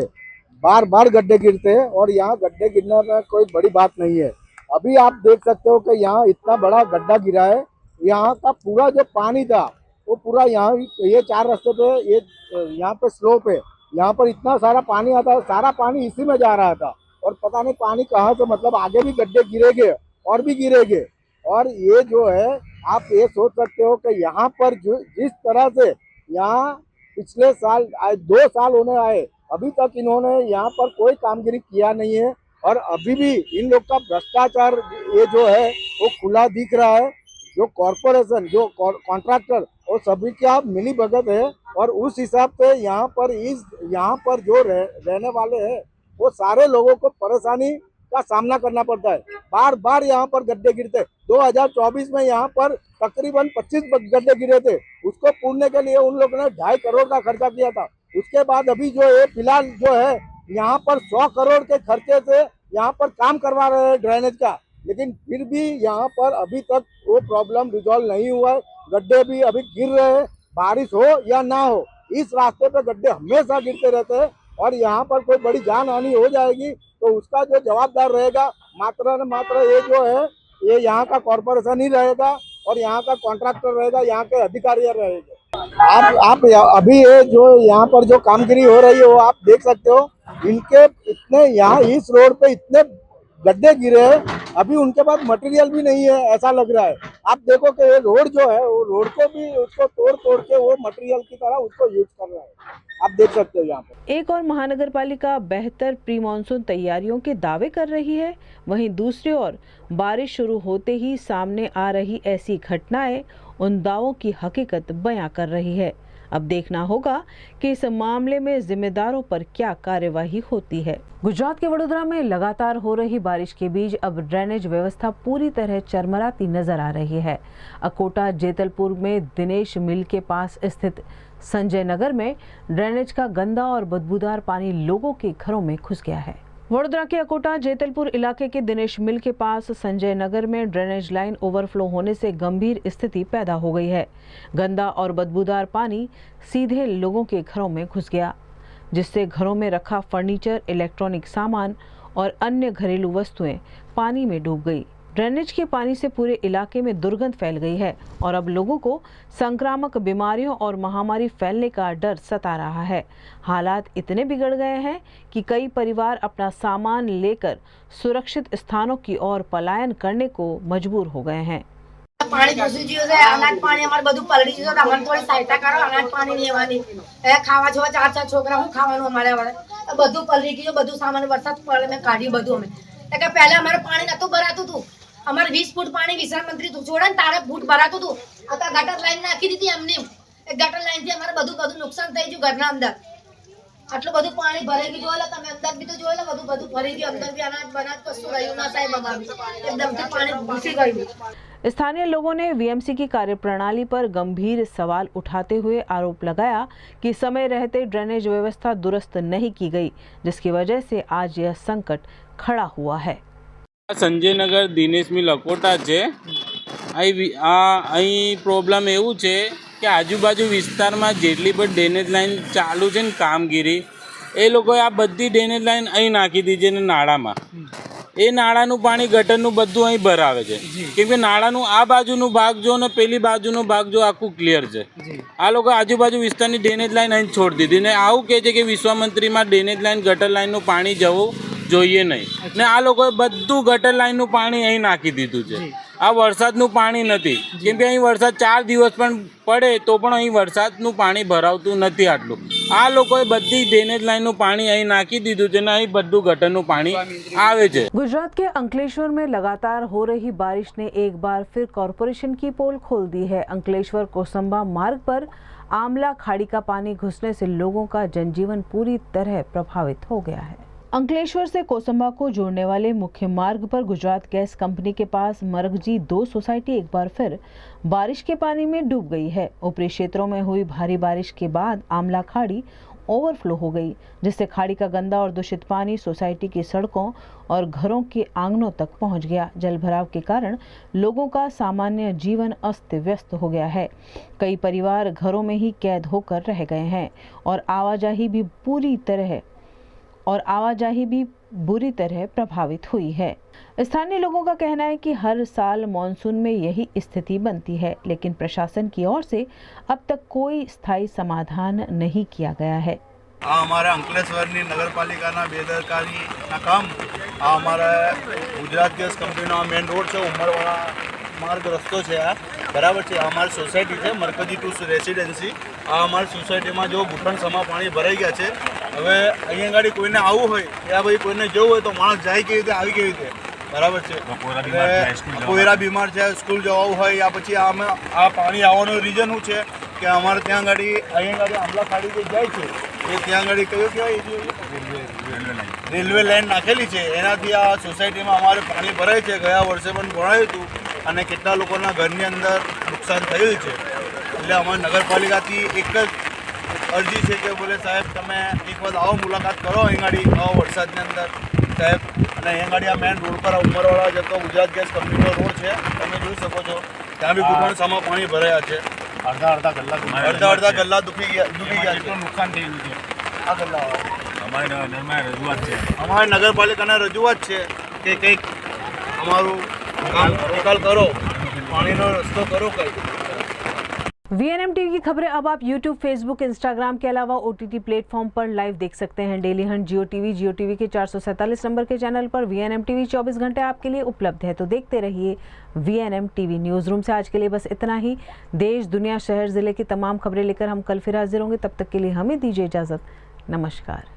बार बार गड्ढे गिरते हैं और यहाँ गड्ढे गिरने में कोई बड़ी बात नहीं है। अभी आप देख सकते हो कि यहाँ इतना बड़ा गड्ढा गिरा है, यहाँ का पूरा जो पानी था वो पूरा यहाँ ये 4 रास्ते पे ये यहाँ पे स्लोप है, यहाँ पर इतना सारा पानी आता है, सारा पानी इसी में जा रहा था और पता नहीं पानी कहाँ से मतलब आगे भी गड्ढे गिरेंगे और भी गिरेंगे। और ये जो है आप ये सोच सकते हो कि यहाँ पर जो जिस तरह से यहाँ पिछले साल 2 साल होने आए अभी तक इन्होंने यहाँ पर कोई कामगिरी किया नहीं है और अभी भी इन लोग का भ्रष्टाचार ये जो है वो खुला दिख रहा है। जो कॉरपोरेशन जो कॉन्ट्रैक्टर वो सभी का मिली भगत है और उस हिसाब से यहाँ पर जो रहने वाले हैं वो सारे लोगों को परेशानी का सामना करना पड़ता है। बार बार यहाँ पर गड्ढे गिरते 2024 में यहाँ पर तकरीबन 25 गड्ढे गिरे थे, उसको पूरने के लिए उन लोगों ने 2.5 करोड़ का खर्चा किया था। उसके बाद अभी जो है फिलहाल जो है यहाँ पर 100 करोड़ के खर्चे से यहाँ पर काम करवा रहे हैं ड्रेनेज का, लेकिन फिर भी यहाँ पर अभी तक वो प्रॉब्लम रिजॉल्व नहीं हुआ है। गड्ढे भी अभी गिर रहे हैं, बारिश हो या ना हो इस रास्ते पे गड्ढे हमेशा गिरते रहते हैं और यहाँ पर कोई बड़ी जान हानि हो जाएगी तो उसका जो जवाबदार रहेगा मात्र न मात्र ये जो है ये यहाँ का कॉर्पोरेशन ही रहेगा और यहाँ का कॉन्ट्रैक्टर रहेगा, यहाँ के अधिकारी रहेंगे। आप अभी ये जो यहाँ पर जो कामगिरी हो रही है वो आप देख सकते हो, इनके इतने यहाँ इस रोड पे इतने गड्ढे गिरे हैं, अभी उनके पास मटेरियल भी नहीं है ऐसा लग रहा है। आप देखो कि ये रोड जो है वो रोड को भी उसको तोड़ के वो मटेरियल की तरह उसको यूज कर रहा है, आप देख सकते हो यहाँ पे। एक और महानगर पालिका बेहतर प्री मानसून तैयारियों के दावे कर रही है, वहीं दूसरी ओर बारिश शुरू होते ही सामने आ रही ऐसी घटनाएं उन दावों की हकीकत बयां कर रही है। अब देखना होगा कि इस मामले में जिम्मेदारों पर क्या कार्यवाही होती है। गुजरात के वडोदरा में लगातार हो रही बारिश के बीच अब ड्रेनेज व्यवस्था पूरी तरह चरमराती नजर आ रही है। अकोटा जेतलपुर में दिनेश मिल के पास स्थित संजय नगर में ड्रेनेज का गंदा और बदबूदार पानी लोगों के घरों में घुस गया है। वडोदरा के अकोटा जेतलपुर इलाके के दिनेश मिल के पास संजय नगर में ड्रेनेज लाइन ओवरफ्लो होने से गंभीर स्थिति पैदा हो गई है। गंदा और बदबूदार पानी सीधे लोगों के घरों में घुस गया, जिससे घरों में रखा फर्नीचर, इलेक्ट्रॉनिक सामान और अन्य घरेलू वस्तुएं पानी में डूब गई। ड्रेनेज के पानी से पूरे इलाके में दुर्गंध फैल गई है और अब लोगों को संक्रामक बीमारियों और महामारी फैलने का डर सता रहा है। हालात इतने बिगड़ गए हैं कि कई परिवार अपना सामान लेकर सुरक्षित स्थानों की ओर पलायन करने को मजबूर हो गए हैं। पानी घुसी गયું છે, અનાજ પાણી અમાર બધું પલળી ગયું છે, અમને થોડી સહાયતા કરો, અનાજ પાણી લેવાની એ ખાવા છો 4 છોકરા હું ખાવાનું અમારે હવે બધું પલળી ગયું, બધું સામાન વરસાદ પડે મેં કાઢ્યું બધું અમે કે પહેલા અમારે પાણી નતું ભરાતું હતું, અમારે 20 ફૂટ પાણી વિશાળ મંત્રી તું જોડે ને તારે ફૂટ ભરાતું હતું, आता ગટર લાઈન નાખી દીધી એમને એ ગટર લાઈન થી અમારે બધું નુકસાન થઈ ગયું ઘરના અંદર। આટલું બધું પાણી ભરાઈ ગયું, જોયેલા તમે અંદર બી તો જોયેલા બધું ભરી ગયું, અંદર બી અનાજ બનાજ કશું રહ્યું ના સાહેબ, અમારું एकदम से पानी घुसी गયું। स्थानीय लोगों ने वीएमसी की कार्यप्रणाली पर गंभीर सवाल उठाते हुए आरोप लगाया कि समय रहते ड्रेनेज व्यवस्था दुरुस्त नहीं की गई, जिसकी वजह से आज यह संकट खड़ा हुआ है। संजय नगर दिनेश मिल अकोटा है। अहीं प्रॉब्लम एवं है कि आजूबाजू विस्तार में जेटली पण ड्रेनेज लाइन चालू है कामगीरी ए लोग आ बधी ड्रेनेज लाइन अहीं नाखी दीजिए ने नाड़ा में ए नाळाનું પાણી ગટરનું બધું અહીં ભરાવે છે, કેમ કે નાળાનું આ બાજુનું ભાગ જો ને પેલી બાજુનો ભાગ જો આખું ક્લિયર છે। આ લોકો આજુબાજુ વિસ્તારની ડ્રેનેજ લાઈન અહીં છોડી દીધી ને આવું કહે છે કે વિશ્વામંત્રીમાં ડ્રેનેજ લાઈન ગટર લાઈનનું પાણી જવું જોઈએ નહીં ને આ લોકોએ બધું ગટર લાઈનનું પાણી અહીં નાખી દીધું છે। આ વરસાદનું પાણી નથી, કેમ કે અહીં વરસાદ 4 દિવસ પણ પડે તો પણ અહીં વરસાદનું પાણી ભરાવતું નથી આટલું। આ લોકોએ બધી ડ્રેનેજ લાઈનનું પાણી અહીં નાખી દીધું છે ને અહીં બધું ગટરનું પાણી આવે છે। गुजरात के अंकलेश्वर में लगातार हो रही बारिश ने एक बार फिर कॉरपोरेशन की पोल खोल दी है। अंकलेश्वर कोसंबा मार्ग पर आमला खाड़ी का पानी घुसने से लोगों का जनजीवन पूरी तरह प्रभावित हो गया है। अंकलेश्वर से कोसंबा को जोड़ने वाले मुख्य मार्ग पर गुजरात गैस कंपनी के पास मरगजी 2 सोसाइटी एक बार फिर बारिश के पानी में डूब गई है। ऊपरी क्षेत्रों में हुई भारी बारिश के बाद आमला खाड़ी ओवरफ्लो हो गई, जिससे खाड़ी का गंदा और दूषित पानी सोसाइटी की सड़कों और घरों के आंगनों तक पहुंच गया। जल भराव के कारण लोगों का सामान्य जीवन अस्त व्यस्त हो गया है। कई परिवार घरों में ही कैद होकर रह गए हैं और आवाजाही भी बुरी तरह प्रभावित हुई है। स्थानीय लोगों का कहना है कि हर साल मॉनसून में यही स्थिति बनती है, लेकिन प्रशासन की ओर से अब तक कोई स्थायी समाधान नहीं किया गया है। અમારા અંકલેશ્વરની નગરપાલિકાના બેદરકારીના કામ અમારા ગુજરાત ગેસ કંપનીનો મેઇન રોડ છે, ઉમરવાળા માર્ગ રસ્તો છે, આ બરાબર છે। અમારી સોસાયટી છે મરકજી ટુ રેસિડેન્સી। આ અમારી સોસાયટીમાં જો ઘૂંટણ સમા પાણી ભરાઈ ગયા છે। હવે અહીંયા ગાડી કોઈને આવવું હોય યા ભાઈ કોઈને જવું હોય તો માણસ જાય કેવી રીતે, આવી કેવી રીતે, બરાબર છે। કોઈરા બીમાર છે, સ્કૂલ જવું હોય યા પછી આ પાણી આવવાનું રીઝન શું છે કે અમારે ત્યાં ગાડી અહીંયા ગાડી આંબલા ખાડી જે જાય છે એ ત્યાં ગાડી કયો કહેવાય, રેલવે લાઈન નાખેલી છે। એનાથી આ સોસાયટીમાં અમારે પાણી ભરાય છે। ગયા વર્ષે પણ ભરાયું હતું અને કેટલા લોકોના ઘરની અંદર નુકસાન થયું છે। એટલે અમારી નગરપાલિકાથી એક જ અરજી છે કે બોલે સાહેબ તમે એક વખત આવો, મુલાકાત કરો અહીં ગાડી આવો વરસાદની અંદર સાહેબ। અને અહીંયા ગાડી આ મેઇન રોડ પર ઉમરવાળા જતો ગુજરાત ગેસ કંપનીનો રોડ છે, તમે જોઈ શકો છો। ત્યાં બી ઘૂંટણ સામા પાણી ભરાયા છે। અડધા ગલ્લા ડૂબી ગયા છે। નુકસાન થઈ ગયું છે। આ ગલ્લા અમારી નગરપાલિકાને રજૂઆત છે કે કંઈક અમારું કામ નિકાલ કરો, પાણીનો રસ્તો કરો કંઈક। VNM टीवी की खबरें अब आप YouTube, Facebook, Instagram के अलावा OTT प्लेटफॉर्म पर लाइव देख सकते हैं। डेली हंट जियो टीवी के 447 नंबर के चैनल पर VNM टीवी 24 घंटे आपके लिए उपलब्ध है। तो देखते रहिए VNM टीवी। न्यूज़ रूम से आज के लिए बस इतना ही। देश, दुनिया, शहर, जिले की तमाम खबरें लेकर हम कल फिर हाजिर होंगे। तब तक के लिए हमें दीजिए इजाज़त। नमस्कार।